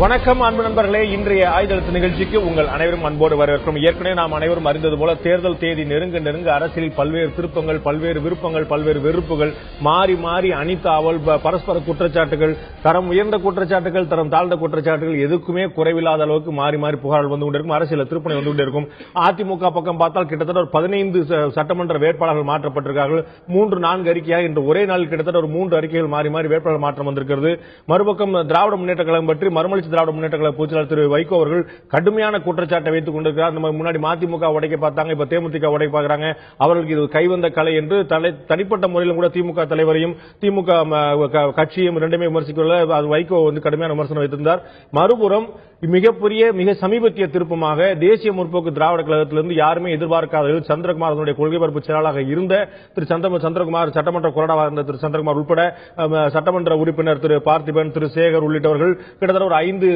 வணக்கம் அன்பு நண்பர்களே, இன்றைய ஆய்தெழுத்து நிகழ்ச்சிக்கு உங்கள் அனைவரும் அன்போடு வரவேற்கிறோம். ஏற்கனவே நாம் அனைவரும் அறிந்தது போல தேர்தல் தேதி நெருங்க அரசியலில் பல்வேறு திருப்பங்கள், பல்வேறு விருப்பங்கள், பல்வேறு வெறுப்புகள், மாறி மாறி அணித்தாவல், பரஸ்பர குற்றச்சாட்டுகள், தரம் உயர்ந்த குற்றச்சாட்டுகள், தரம் தாழ்ந்த குற்றச்சாட்டுகள், எதுக்குமே குறைவில்லாத அளவுக்கு மாறி மாறி புகார்கள் வந்து கொண்டிருக்கும். அரசியல் திருப்பணி வந்து கொண்டிருக்கும். அதிமுக பக்கம் பார்த்தால் கிட்டத்தட்ட ஒரு 15 சட்டமன்ற வேட்பாளர்கள் மாற்றப்பட்டிருக்கார்கள். 3-4 அறிக்கையாக இன்று ஒரே நாளில் கிட்டத்தட்ட ஒரு 3 அறிக்கைகள் மாறி மாறி வேட்பாளர் மாற்றம் வந்திருக்கிறது. மறுபக்கம் திராவிட முன்னேற்ற கழகம் பற்றி மறுமலர்ச்சி திராவிட முன்னேற்ற கழக பொதுச்செயலாளர் திரு வைகோ அவர்கள் கடுமையான குற்றச்சாட்டை வைத்துக் கொண்டிருக்கிறார். நம்ம முன்னாடி மதிமுக உடைக்க பார்த்தாங்க, இப்ப தேமுதிக உடைக்க பார்க்கிறாங்க. அவர்களுக்கு இது கைவந்த கலை என்று தனிப்பட்ட முறையிலும் கூட திமுக தலைவரையும் திமுக கட்சியும் இரண்டுமே விமர்சிக்க வைகோ வந்து கடுமையான விமர்சனம் வைத்திருந்தார். மறுபுறம் மிக சமீபத்திய திருப்பமாக தேசிய முற்போக்கு திராவிட கழகத்திலிருந்து யாருமே எதிர்பார்க்காத சந்திரகுமார் கொள்கை பரப்பு செயலாளராக இருந்த திரு சந்திரகுமார், சட்டமன்ற கொறடாவாக இருந்த திரு சந்திரகுமார் உட்பட சட்டமன்ற உறுப்பினர் திரு பார்த்திபன், திரு சேகர் உள்ளிட்டவர்கள் கிட்டத்தட்ட ஒரு 5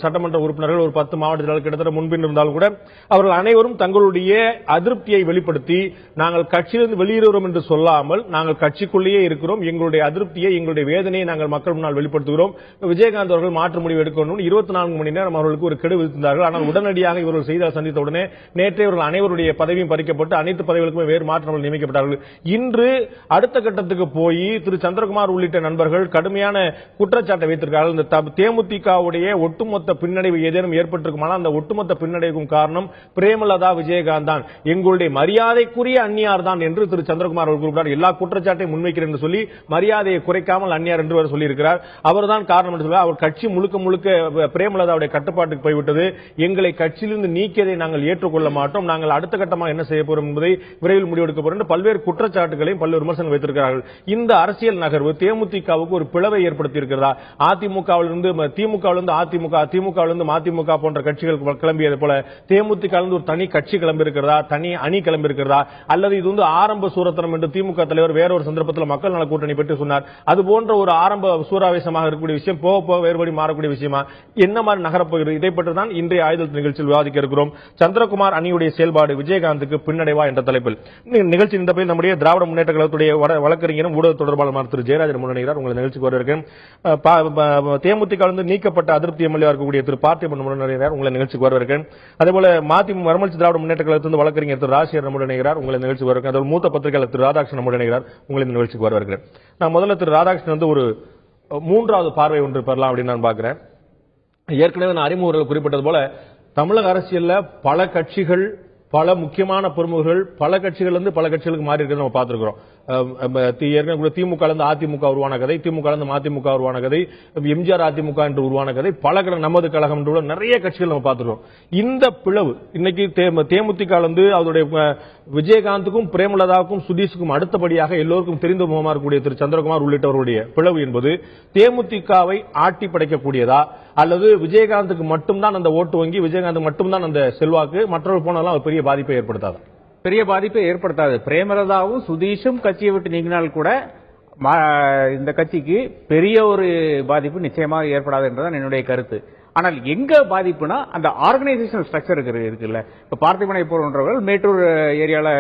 சட்டமன்ற உறுப்பினர்கள், ஒரு 10 மாவட்ட செயலாளர்கள் கிட்டத்தட்ட முன்பின் இருந்தாலும் கூட அவர்கள் அனைவரும் தங்களுடைய அதிருப்தியை வெளிப்படுத்தி நாங்கள் கட்சியிலிருந்து வெளியேறுகிறோம் என்று சொல்லாமல் நாங்கள் கட்சிக்குள்ளேயே இருக்கிறோம், எங்களுடைய அதிருப்தியை, எங்களுடைய வேதனையை நாங்கள் மக்கள் முன்னால் வெளிப்படுத்துகிறோம். விஜயகாந்த் அவர்கள் மாற்று முடிவு எடுக்கணும். 24 மணி நேரம் அவர்களுக்கு ஒரு கெடு விதித்தார்கள். ஆனால் உடனடியாக இவர்கள் செய்தியாளர் சந்தித்த உடனே நேற்றே இவர்கள் அனைவருடைய பதவியும் பறிக்கப்பட்டு அனைத்து பதவிகளுக்கும் வேறு மாற்றங்கள் நியமிக்கப்பட்டார்கள். இன்று அடுத்த கட்டத்துக்கு போய் திரு சந்திரகுமார் உள்ளிட்ட நண்பர்கள் கடுமையான குற்றச்சாட்டை வைத்திருக்கிறார்கள். இந்த தேமுதிகவுடைய ஒட்டுமொத்த பின்னடைவு ஏதேனும் ஏற்பட்டிருக்குமானால் அந்த ஒட்டுமொத்த பின்னடைவுக்கும் காரணம் பிரேமலதா விஜயகாந்த் தான், எங்களுடைய மரியாதைக்குரிய அந்நியார் தான் என்று திரு சந்திரகுமார் அவர்கள் குறிப்பிட்டார். எல்லா குற்றச்சாட்டையும் முன்வைக்கிறேன் என்று சொல்லி மரியாதையை குறைக்காமல் அந்நியார் என்று சொல்லியிருக்கிறார். அவர்தான் காரணம் என்று சொல்ல, அவர் கட்சி முழுக்க பிரேமலதாவுடைய கட்டுப்பாட்டுக்கு போய்விட்டது, எங்களை கட்சியிலிருந்து நீக்கியதை நாங்கள் ஏற்றுக்கொள்ள மாட்டோம், நாங்கள் அடுத்த கட்டமாக என்ன செய்ய போறோம் என்பதை விரைவில் முடிவெடுக்கப்படும் என்று பல்வேறு குற்றச்சாட்டுகளையும் பல்வேறு விமர்சனங்கள் வைத்திருக்கிறார்கள். இந்த அரசியல் நகர்வு தேமுதிகவுக்கு ஒரு பிளவை ஏற்படுத்தி இருக்கிறதா? அதிமுகவிலிருந்து திமுகவிலிருந்து அதிமுக, திமுகவிலிருந்து மதிமுக போன்ற கட்சிகள் கிளம்பியது போல தேமுதிகவிலிருந்து ஒரு தனி கட்சி கிளம்பி இருக்கிறதா, தனி அணி கிளம்பி இருக்கிறதா, அல்லது இது வந்து ஆரம்ப சூரத்தனம் என்று திமுக தலைவர் வேற ஒரு சந்தர்ப்பத்தில் மக்கள் நல கூட்டணி பற்றி சொன்னார், அது போன்ற ஒரு ஆரம்ப சூறாவேசமாக இருக்கக்கூடிய விஷயம் போக போக வேறுபடி மாறக்கூடிய விஷயமா, என்ன மாதிரி நகரப்போகிறது, இதை பற்றி தான் இன்றைய ஆய்தெழுத்து நிகழ்ச்சியில் விவாதிக்க இருக்கிறோம். சந்திரகுமார் அணியுடைய செயல்பாடு விஜயகாந்துக்கு பின்னடைவா என்ற தலைப்பில் நிகழ்ச்சி இந்த போய் நம்முடைய திராவிட முன்னேற்ற கழகத்துடைய வழக்கறிஞரும் ஊடக தொடர்பாளர் திரு ஜெயராஜன் முன்னிலையார் உங்களை நிகழ்ச்சிக்கு வரவேற்கிறேன். தேமுதிக நீக்கப்பட்ட அதிருப்தி எம்எல்ஏ இருக்கக்கூடிய திரு பார்த்திபன் முன்னிலையார் உங்களை நிகழ்ச்சிக்கு வரவேற்கிறேன். அதேபோல மறுமலர்ச்சி திராவிட முன்னேற்ற கழகத்திலிருந்து வழக்கறிஞர் திரு ராஜசேகர் முன்னிலையார் உங்களை நிகழ்ச்சிக்கு வரவேற்கிறேன். அதோட மூத்த பத்திரிகையாளர் திரு ராதாகிருஷ்ணன் முன்னிலையார் உங்களை நிகழ்ச்சிக்கு வரவேற்கிறேன். நான் முதல்ல திரு ராதாகிருஷ்ணன் வந்து ஒரு 3வது பார்வை ஒன்று பெறலாம் அப்படின்னு நான் பார்க்கிறேன். ஏற்கனவே நான் அறிமுகர்கள் குறிப்பிட்டது போல தமிழக அரசியல்ல பல கட்சிகள், பல முக்கியமான பிரமுகர்கள் பல கட்சிகள் இருந்து பல கட்சிகளுக்கு மாறி இருக்கிறது நம்ம பார்த்திருக்கிறோம். திமுக இருந்து அதிமுக உருவான கதை, திமுக இருந்து மதிமுக உருவான கதை, எம்ஜிஆர் அதிமுக என்று உருவான கதை, பல நமது கழகம் என்று நிறைய கட்சிகள் நம்ம பார்த்திருக்கோம். இந்த பிளவு இன்னைக்கு தேமுதிக இருந்து அவருடைய விஜயகாந்துக்கும் பிரேமலதாவுக்கும் சுதீஷுக்கும் அடுத்தபடியாக எல்லோருக்கும் தெரிந்த முகமாக இருக்கக்கூடிய திரு சந்திரகுமார் உள்ளிட்டவருடைய பிளவு என்பது தேமுதிகவை ஆட்டி படைக்கக்கூடியதா, அல்லது விஜயகாந்துக்கு மட்டும்தான் அந்த ஓட்டு வங்கி, விஜயகாந்த் மட்டும்தான் அந்த செல்வாக்கு, மற்றவர்கள் போனாலும் பெரிய பாதிப்பை ஏற்படுத்தாது? பெரிய பாதிப்பை ஏற்படுத்தாது. பிரேமலதாவும் சுதீஷும் கட்சியை விட்டு நீங்கினால் கூட இந்த கட்சிக்கு பெரிய ஒரு பாதிப்பு நிச்சயமாக ஏற்படாது என்றுதான் என்னுடைய கருத்து. ஆனால் எங்க பாதிப்புனா அந்த ஆர்கனைசேஷனல் ஸ்ட்ரக்சர் இருக்குல்ல. இப்ப பார்த்திபனை போன்றவர்கள் மேட்டூர் ஏரியால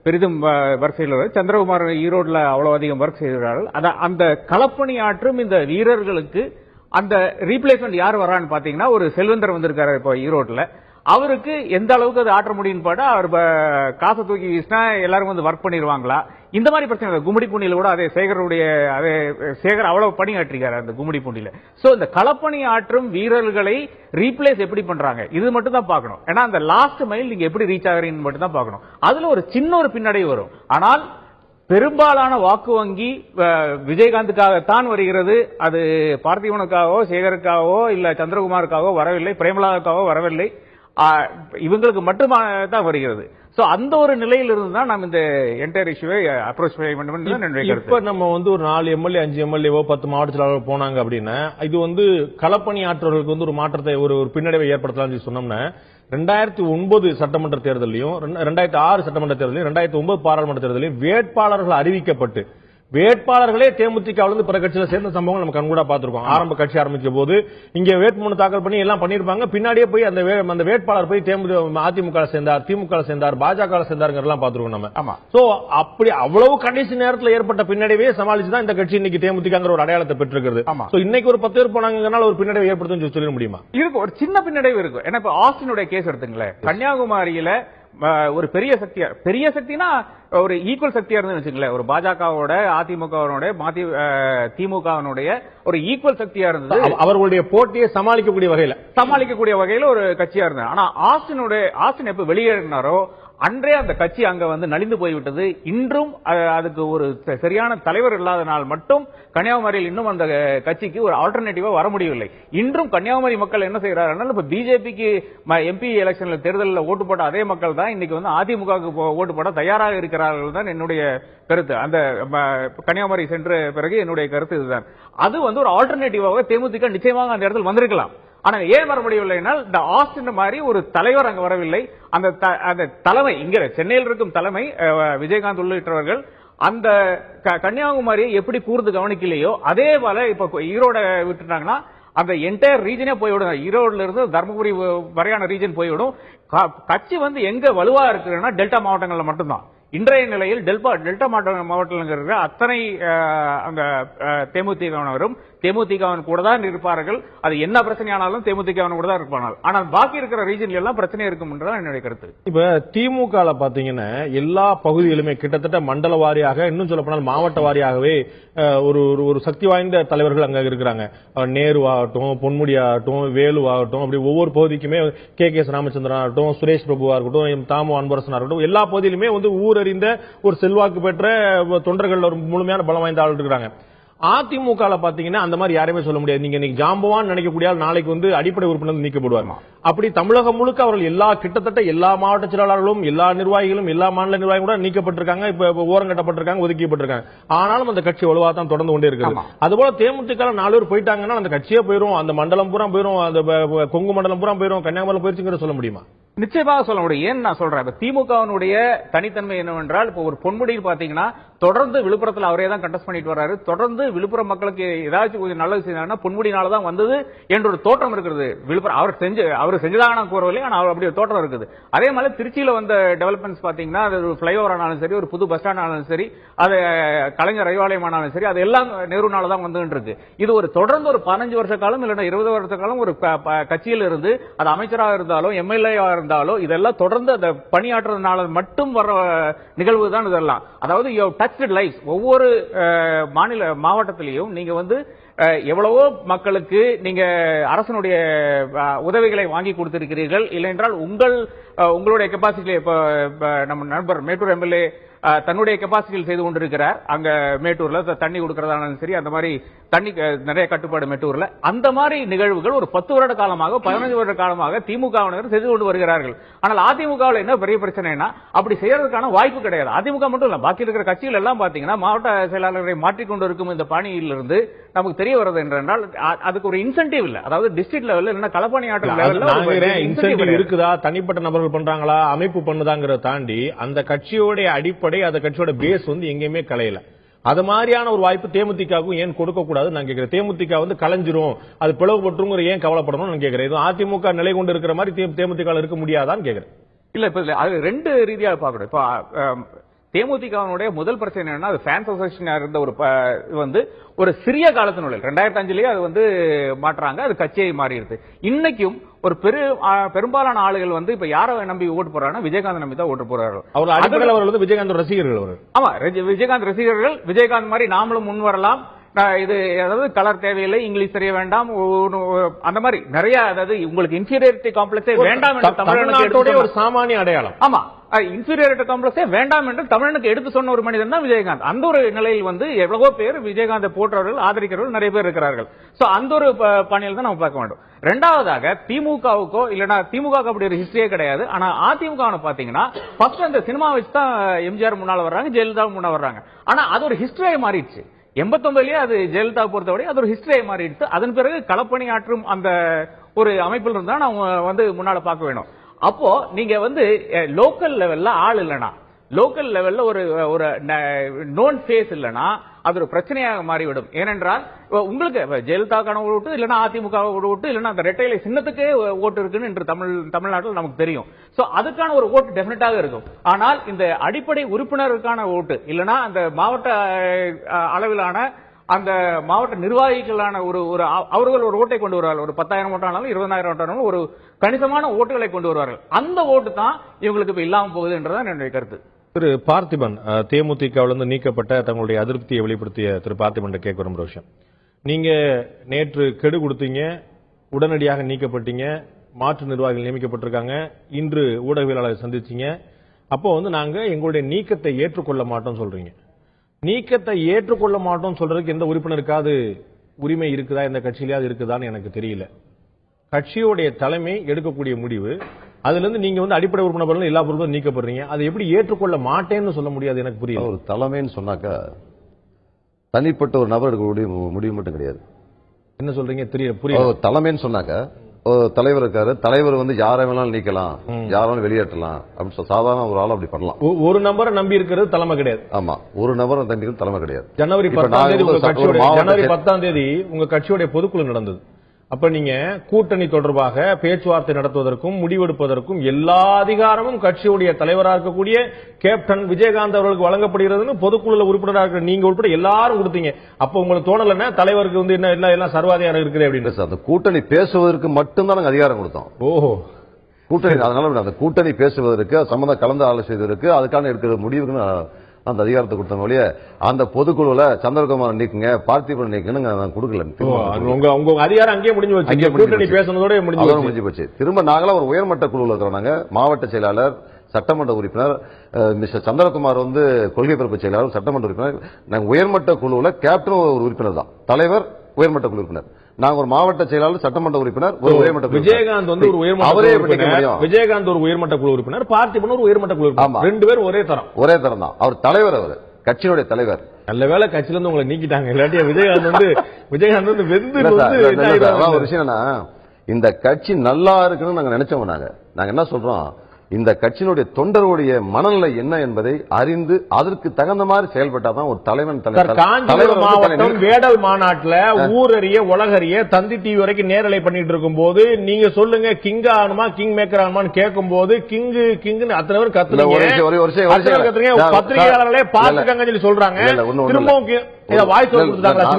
பெரிதும் ஒர்க் செய்கிறார்கள், சந்திரகுமார் ஈரோடுல அவ்வளவு அதிகம் ஒர்க் செய்கிறார்கள். அந்த களப்பணி ஆற்றும் இந்த வீரர்களுக்கு அந்த ரீப்ளேஸ்மெண்ட் யார் வரான்னு பாத்தீங்கன்னா ஒரு செல்வந்தர் வந்திருக்காரு இப்ப ஈரோட்ல. அவருக்கு எந்த அளவுக்கு அது ஆற்ற முடியும் பாட்டா அவர் காசை தூக்கி வீசினா எல்லாரும் வந்து ஒர்க் பண்ணிடுவாங்களா, இந்த மாதிரி பிரச்சனை. கும்மிடி பூண்டியில கூட சேகர் அவ்வளவு பணி ஆற்றிருக்காரு அந்த கும்மிடி பூண்டியில. சோ இந்த களப்பணி ஆற்றும் வீரர்களை ரீப்ளேஸ் எப்படி பண்றாங்க இது மட்டும் தான் பார்க்கணும். ஏன்னா அந்த லாஸ்ட் மைல் நீங்க எப்படி ரீச் ஆகிறீங்கன்னு மட்டும் தான் பார்க்கணும். அதுல ஒரு சின்ன ஒரு பின்னடைவு வரும். ஆனால் பெரும்பாலான வாக்கு வங்கி விஜயகாந்துக்காகத்தான் வருகிறது. அது பார்த்திபனுக்காகவோ சேகருக்காகவோ இல்ல சந்திரகுமாருக்காகவோ வரவில்லை, பிரேமலாவுக்காகவோ வரவில்லை, இவங்களுக்கு மட்டும்தான் வருகிறது. சோ அந்த ஒரு நிலையில் இருந்து தான் நாம் இந்த என்டையர் இஷ்யூவை அப்ரோச் செய்ய வேண்டும். இப்ப நம்ம வந்து ஒரு 4 எம்எல்ஏ 5 எம்எல்ஏவோ 10 மாவட்ட செயலாளர்கள் போனாங்க அப்படின்னா இது வந்து களப்பணி ஆற்றவர்களுக்கு வந்து ஒரு மாற்றத்தை, ஒரு பின்னடைவை ஏற்படுத்தலாம் சொன்னோம்னா 2009 சட்டமன்ற தேர்தலையும் 2006 சட்டமன்ற தேர்தலையும் 2009 பாராளுமன்ற தேர்தலையும் வேட்பாளர்கள் அறிவிக்கப்பட்டு வேட்பாளர்களே தேமுதிகவிலிருந்து பிற கட்சியில சேர்ந்த சம்பவங்கள் நம்ம கண்கூடா பார்த்திருக்கோம். ஆரம்ப கட்சி ஆரம்பிச்ச போது இங்க வேட்புமனு தாக்கல் பண்ணி எல்லாம் பண்ணிருப்பாங்க. பின்னாடியே போய் அந்த வேட்பாளர் போய் அதிமுக சேர்ந்தார், திமுக சேர்ந்தார், பாஜக சேர்ந்தாருங்கிறதெல்லாம் பார்த்திருக்கோம் நம்ம. ஆமா. சோ அப்படி அவ்வளவு கடைசி நேரத்தில் ஏற்பட்ட பின்னடைவே சமாளிச்சுதான் இந்த கட்சி இன்னைக்கு தேமுதிகங்கிற ஒரு அடையாளத்தை பெற்றிருக்கிறது. சோ இன்னைக்கு ஒரு 10 பேர் போனாங்கனால ஒரு பின்னடைவு ஏற்படுத்தும் சொல்ல முடியுமா? இருக்கு, ஒரு சின்ன பின்னடைவு இருக்கும். ஏன்னா இப்ப ஆஸ்டினுடைய கேஸ் எடுத்துங்களேன், கன்னியாகுமரியில ஒரு பெரிய சக்தினா ஒரு ஈக்குவல் சக்தியா இருந்து வச்சுங்களேன், ஒரு பாஜகவோட அதிமுகவோட திமுகவினுடைய ஒரு ஈக்குவல் சக்தியா இருந்தது. அவர்களுடைய போட்டியை சமாளிக்கக்கூடிய வகையில ஒரு கட்சியா இருந்தது. ஆனா ஆஸ்டின் எப்ப வெளியேறினாரோ அன்றே அந்த கட்சி அங்க வந்து நலிந்து போய்விட்டது. இன்றும் அதுக்கு ஒரு சரியான தலைவர் இல்லாதனால் மட்டும் கன்னியாகுமரியில் இன்னும் அந்த கட்சிக்கு ஒரு ஆல்டர்னேட்டிவா வர முடியவில்லை. இன்றும் கன்னியாகுமரி மக்கள் என்ன செய்யறார்கள், இப்ப பிஜேபிக்கு எம்பி எலெக்ஷன்ல தேர்தலில் ஓட்டு போட்ட அதே மக்கள் தான் இன்னைக்கு வந்து அதிமுகவுக்கு ஓட்டு போட தயாராக இருக்கிறார்கள் தான் என்னுடைய கருத்து. அந்த கன்னியாகுமரி சென்ற பிறகு என்னுடைய கருத்து இதுதான். அது வந்து ஒரு ஆல்டர்னேட்டிவாக தேமுதிக நிச்சயமாக அந்த இடத்தில் வந்திருக்கலாம். ஆனா ஏன் வர முடியவில்லை, இந்த ஆஸ்டின் மாதிரி ஒரு தலைவர் அங்க வரவில்லை. அந்த தலைமை இங்க சென்னையில் இருக்கும் தலைமை விஜயகாந்த் உள்ளிட்டவர்கள் அந்த கன்னியாகுமரியை எப்படி கூர்ந்து கவனிக்கலையோ அதே போல இப்ப ஈரோட விட்டுட்டாங்கன்னா அந்த என்டையர் ரீஜனே போய்விடும். ஈரோடுல இருந்து தர்மபுரி வரையான ரீஜன் போய்விடும். கட்சி வந்து எங்க வலுவா இருக்குன்னா டெல்டா மாவட்டங்கள்ல மட்டும்தான். இன்றைய நிலையில் டெல்டா மாவட்டங்கள் அத்தனை அந்த தேமுதிகவினரும் தேமுதிகவின் கூட தான் இருப்பார்கள். அது என்ன பிரச்சனையானாலும் தேமுதிகவின் கூட தான் இருப்பார்கள். ஆனால் பாக்கி இருக்கிற ரீஜன்ல எல்லாம் பிரச்சனை இருக்கும் என்றுதான் என்னுடைய கருத்து. இப்ப திமுக பாத்தீங்கன்னா எல்லா பகுதிகளுமே கிட்டத்தட்ட மண்டல வாரியாக, இன்னும் சொல்ல போனால் மாவட்ட வாரியாகவே ஒரு சக்தி வாய்ந்த தலைவர்கள் அங்க இருக்கிறாங்க. நேரு ஆகட்டும், பொன்முடி ஆகட்டும், வேலு ஆகட்டும், அப்படி ஒவ்வொரு பகுதிக்குமே கே ராமச்சந்திரன் ஆகட்டும், சுரேஷ் பிரபுவா இருக்கட்டும், தாமோ அன்பரசன் ஆகட்டும், எல்லா பகுதியிலுமே வந்து ஊரறிந்த ஒரு செல்வாக்கு பெற்ற தொண்டர்கள் ஒரு முழுமையான பலம் வாய்ந்த ஆள் இருக்கிறாங்க. அதிமுக பாத்தீங்கன்னா அந்த மாதிரி யாரையுமே சொல்ல முடியாது. நீங்க ஜாம்பவான் நினைக்கக்கூடிய நாளைக்கு வந்து அடிப்படை உறுப்பினர் நீக்கப்படுவாங்க. அப்படி தமிழகம் முழுக்க அவர்கள் கிட்டத்தட்ட எல்லா மாவட்ட செயலாளர்களும், எல்லா நிர்வாகிகளும், எல்லா மாநில நிர்வாகிகளும் கூட நீக்கப்பட்டிருக்காங்க, இப்ப ஓரம் கட்டப்பட்டிருக்காங்க, ஒதுக்கப்பட்டிருக்காங்க. ஆனாலும் அந்த கட்சி வலுவா தான் தொடர்ந்து கொண்டே இருக்கு. அதுபோல தேமுதிக 4 பேர் போயிட்டாங்கன்னா அந்த கட்சியே போயிரும், அந்த மண்டலம் பூரா போயிரும், அந்த கொங்கு மண்டலம் பூரா போயிரும், கன்னியாகுமரி போயிருச்சுங்கிற சொல்ல முடியுமா? நிச்சயமாக சொல்ல முடியும். ஏன் நான் சொல்றேன், திமுகவினுடைய தனித்தன்மை என்னவென்றால், இப்போ ஒரு பொன்முடியில் பாத்தீங்கன்னா தொடர்ந்து விழுப்புரத்தில் அவரே தான் கண்டஸ்ட் பண்ணிட்டு வர்றாரு. தொடர்ந்து விழுப்புரம் மக்களுக்கு ஏதாச்சும் கொஞ்சம் நல்லது செய்யறாங்கன்னா பொன்முடினாலதான் வந்தது என்ற ஒரு தோற்றம் இருக்கிறது. விழுப்புரம் அவர் செஞ்சதாக நான் கூறவில்லை, ஆனால் அப்படி ஒரு தோற்றம் இருக்குது. அதே மாதிரி திருச்சியில வந்த டெவலப்மெண்ட்ஸ் பாத்தீங்கன்னா, அது ஒரு பிளைஓவர் ஆனாலும் சரி, ஒரு புது பஸ் ஸ்டாண்ட் ஆனாலும் சரி, அது கலைஞர் அறிவாலயம் ஆனாலும் சரி, அது எல்லாம் நேருனால தான் வந்துட்டு இருக்கு. இது ஒரு தொடர்ந்து ஒரு 15 வருஷ காலம் இல்லைன்னா 20 வருஷ காலம் ஒரு கட்சியில் இருந்து அது அமைச்சராக இருந்தாலும் எம்எல்ஏ இருந்தாலும் இதெல்லாம் தொடர்ந்து அந்த பணியாற்றுறதுனால மட்டும் வர நிகழ்வு தான் இதெல்லாம். அதாவது ஒவ்வொரு மாவட்டத்திலையும் நீங்க வந்து எவ்வளவோ மக்களுக்கு நீங்க அரசனுடைய உதவிகளை வாங்கி கொடுத்திருக்கிறீர்கள். இல்லையென்றால் உங்களுடைய கெப்பாசிட்டி, நம்ம நண்பர் மேட்டூர் எம்எல்ஏ தன்னுடைய கெப்பாசிட்டியில் செய்து கொண்டிருக்கிறார். அங்க மேட்டூர்ல தண்ணி கொடுக்கறதாலும் சரி, அந்த மாதிரி தண்ணி நிறைய கட்டுப்பாடு மேட்டூர்ல, அந்த மாதிரி நிகழ்வுகள் ஒரு 10 வருட காலமாக 15 வருட காலமாக திமுகவினர் செய்து கொண்டு வருகிறார்கள். ஆனால் அதிமுகவில் என்ன பெரிய பிரச்சனைனா அப்படி செய்யறதுக்கான வாய்ப்பு கிடையாது. அதிமுக மட்டும் இல்ல, பாக்கி இருக்கிற கட்சிகள் எல்லாம் பாத்தீங்கன்னா மாவட்ட செயலாளர்களை மாற்றிக்கொண்டு இருக்கும் இந்த பணியிலிருந்து நமக்கு தெரிய வருது என்றால் அதுக்கு ஒரு இன்சென்டிவ் இல்ல. அதாவது டிஸ்ட்ரிக்ட் லெவல்ல என்ன களப்பணி ஆட்டம் இருக்குதா, தனிப்பட்ட நபர்கள் பண்றாங்களா, அமைப்பு பண்ணுதாங்கிறத தாண்டி அந்த கட்சியோட அடிப்படை, அந்த கட்சியோட பேஸ் வந்து எங்கேயுமே கலையல. அது மாதிரியான ஒரு வாய்ப்பு தேமுதிகவும் ஏன் கொடுக்க கூடாது நான் கேட்கிறேன். தேமுதிக வந்து கலைஞ்சிரும், அது பிளவுபட்டுங்கிற ஏன் கவலைப்படணும் நான் கேட்கிறேன். இது அதிமுக நிலை கொண்டு இருக்கிற மாதிரி தேமுதிக இருக்க முடியாதான்னு கேட்கிறேன். இல்ல, இப்ப அது 2 ரீதியாக பார்க்கணும். இப்ப தேமுதிகவினுடைய முதல் பிரச்சனை என்னன்னா, அது ஃபேன்ஸ் அசோசியேஷன் இருந்த ஒரு சிறிய காலத்தினுள்ள 2005 அது வந்து மாற்றாங்க, அது கட்சியை மாறிடுது. இன்னைக்கும் ஒரு பெரும்பாலான ஆளுகள் இப்ப யாரை நம்பி ஓட்டு போறாங்கன்னா விஜயகாந்த் நம்பி தான் ஓட்டு போறார்கள். அவர் விஜயகாந்த் ரசிகர்கள். ஆமா, விஜயகாந்த் ரசிகர்கள். விஜயகாந்த் மாதிரி நாமளும் முன் வரலாம். இது அதாவது கலர் தேவையில்லை, இங்கிலீஷ் தெரிய வேண்டாம், அந்த மாதிரி நிறைய, அதாவது உங்களுக்கு இன்ஃபீரியாரிட்டி காம்ப்ளெக்ஸே வேண்டாம் என்று தமிழ்நாட்டோட ஒரு சாமானிய அடையாளம். ஆமா, இன்ஃபீரியாரிட்டி காம்ப்ளெக்ஸே வேண்டாம் என்று தமிழனுக்கு எடுத்து சொன்ன ஒரு மனிதன் தான் விஜயகாந்த். அந்த ஒரு நிலையில் எவ்வளவோ பேர் விஜயகாந்தை போற்றவர்கள், ஆதரிக்கிறவர்கள் நிறைய பேர் இருக்கிறார்கள். சோ அந்த ஒரு பணியில் தான் நம்ம பார்க்க வேண்டும். இரண்டாவதாக திமுகவுக்கோ இல்லனா திமுக அப்படி ஒரு ஹிஸ்டரியே கிடையாது. ஆனா அதிமுக பாத்தீங்கன்னா ஃபர்ஸ்ட் அந்த சினிமா வச்சு தான் எம்ஜிஆர் முன்னால வர்றாங்க, ஜெயலலிதா முன்னால வர்றாங்க. ஆனா அது ஒரு ஹிஸ்டரியை மாறிடுச்சு. 89 அது ஜெயலலிதா பொறுத்தவரை அது ஒரு ஹிஸ்டரியை மாறிடுச்சு. அதன் பிறகு களப்பணி ஆற்றும் அந்த ஒரு அமைப்பில் இருந்தா நான் முன்னால பார்க்க வேணும். அப்போ நீங்க லோக்கல் லெவல்ல ஆள் இல்லனா, லோக்கல் லெவல்ல ஒரு நோன் ஃபேஸ் இல்லனா அது ஒரு பிரச்சனையாக மாறிவிடும். ஏனென்றால் உங்களுக்கு ஜெயலலிதாக்கான ஓட்டு இல்லைன்னா அதிமுக ஓட்டு இல்லைன்னா அந்த ரெட்டைலை சின்னத்துக்கே ஓட்டு இருக்குன்னு இன்று தமிழ்நாட்டில் நமக்கு தெரியும். சோ அதுக்கான ஒரு ஓட்டு டெஃபினட்டாக இருக்கும். ஆனால் இந்த அடிப்படை உறுப்பினருக்கான ஓட்டு இல்லைன்னா அந்த மாவட்ட அளவிலான அந்த மாவட்ட நிர்வாகிகளான அவர்கள் ஒரு ஓட்டை கொண்டு வருவார்கள். ஒரு 10,000 ஓட்டானாலும் 20,000 ஓட்டானாலும் ஒரு கணிசமான ஓட்டுகளை கொண்டு வருவார்கள். அந்த ஓட்டு தான் இவங்களுக்கு இப்ப இல்லாம போகுது என்றுதான் என்னுடைய கருத்து. திரு பார்த்திபன், தேமுதிகவிலிருந்து நீக்கப்பட்ட தங்களுடைய அதிருப்தியை வெளிப்படுத்திய திரு பார்த்திபன் கேட்க விரும்புற விஷயம், நீங்க நேற்று கெடு கொடுத்தீங்க, உடனடியாக நீக்கப்பட்டீங்க, மாற்று நிர்வாகிகள் நியமிக்கப்பட்டிருக்காங்க, இன்று ஊடகவியலாளரை சந்திச்சீங்க. அப்போ நாங்க எங்களுடைய நீக்கத்தை ஏற்றுக்கொள்ள மாட்டோம் சொல்றீங்க. நீக்கத்தை ஏற்றுக்கொள்ள மாட்டோம் சொல்றதுக்கு எந்த உறுப்பினருக்காவது உரிமை இருக்குதா, எந்த கட்சியிலாவது இருக்குதான்னு எனக்கு தெரியல. கட்சியுடைய தலைமை எடுக்கக்கூடிய முடிவு, அதுல இருந்து நீங்க அடிப்படை உறுப்பினர் எல்லா பொருளும் நீக்கப்படுறீங்க. அதை எப்படி ஏற்றுக்கொள்ள மாட்டேன்னு சொல்ல முடியாது? எனக்கு புரியல. ஒரு தலைமைன்னு சொன்னாக்கா தனிப்பட்ட ஒரு நபர் எடுக்கக்கூடிய முடிவு மட்டும் கிடையாது. என்ன சொல்றீங்க? புரியல. தலைமைன்னு சொன்னாக்கா தலைவர் இருக்காரு, தலைவர் யாரை வேணாலும் நீக்கலாம், யாராலும் வெளியேற்றலாம் அப்படின்னு சாதாரண ஒரு ஆள் அப்படி பண்ணலாம். ஒரு நபரை நம்பி இருக்கிறது தலைமை கிடையாது. ஆமா, ஒரு நபரை நம்பி தலைமை கிடையாது. ஜனவரி 10ஆம் தேதி உங்க கட்சியுடைய பொதுக்குழு நடந்தது. அப்ப நீங்க கூட்டணி தொடர்பாக பேச்சுவார்த்தை நடத்துவதற்கும் முடிவெடுப்பதற்கும் எல்லா அதிகாரமும் கட்சியுடைய தலைவராக இருக்கக்கூடிய கேப்டன் விஜயகாந்த் அவர்களுக்கு வழங்கப்படுகிறதுன்னு பொதுக்குழு உறுப்பினராக இருக்கிற நீங்க உட்பட எல்லாரும் கொடுத்தீங்க. அப்ப உங்களுக்கு தோணலன்னா தலைவருக்கு என்ன எல்லாம் சர்வாதிகாரம் இருக்குது அப்படின்னு? அந்த கூட்டணி பேசுவதற்கு மட்டும்தான் நாங்க அதிகாரம் கொடுத்தோம். ஓஹோ, கூட்டணி. அதனால அந்த கூட்டணி பேசுவதற்கு, சம்பந்தம் கலந்து ஆலோசிப்பதற்கு, அதுக்கான இருக்கிற முடிவுக்கு அந்த அதிகாரத்தை கொடுத்த வழிய அந்த பொதுக்குழுல சந்திரகுமார் நீக்குங்க, பார்த்திபன் நீக்குன்னு நான் கொடுக்கல. உங்க அதிகாரம் அங்கேயே முடிஞ்சு போச்சு. கூட்டணி பேசுனதோட முடிஞ்சு போச்சு. திரும்ப நாங்களா ஒரு உயர்மட்ட குழுவில் இருக்கிறோம். மாவட்ட செயலாளர், சட்டமன்ற உறுப்பினர், மிஸ்டர் சந்திரகுமார் கொள்கை பரப்பு செயலாளர், சட்டமன்ற உறுப்பினர். நாங்க உயர்மட்ட குழுவில் கேப்டன் ஒரு உறுப்பினர் தான், தலைவர் உயர்மட்ட குழு உறுப்பினர். நாங்க ஒரு மாவட்ட செயலாளர், சட்டமன்ற உறுப்பினர், ஒரு உயர்மட்ட. விஜயகாந்த் ஒரு உயர்மட்ட விஜயகாந்த் ஒரு உயர்மட்ட குழு உறுப்பினர், பார்த்திபன் ஒரு உயர்மட்ட குழு உறுப்பினர். ரெண்டு பேரும் ஒரே தரம் தான். அவர் தலைவர், அவர் கட்சியினுடைய தலைவர். நல்ல வேளை கட்சியில இருந்து உங்களை நீக்கிட்டாங்க, இல்லாட்டியா விஜயகாந்த் வெந்து. ஒரு விஷயம் என்ன, இந்த கட்சி நல்லா இருக்குன்னு நாங்க நினைச்சோம். நாங்க என்ன சொல்றோம், இந்த கட்சியினுடைய தொண்டர்களுடைய மனநிலை என்ன என்பதை அறிந்து அதற்கு தகுந்த மாதிரி செயல்பட்டாதான் ஒரு தலைவன். காஞ்சிபுரம் மாவட்டம் வேடல் மாநாட்டில் ஊரறிய உலகறிய தந்தி டிவி வரைக்கும் நேரலை பண்ணிட்டு இருக்கும் போது நீங்க சொல்லுங்க, கிங் ஆகணுமா கிங் மேக்கர் ஆகணுமான்னு கேட்கும் போது கிங்கு கிங்னு அத்தனை பேர் கத்துறீங்க. பத்திரிகையாளர்களே பாத்துக்காங்க சொல்லி சொல்றாங்க. திரும்பவும் வாய்ஸ் ஓவர் கொடுத்தாங்களா?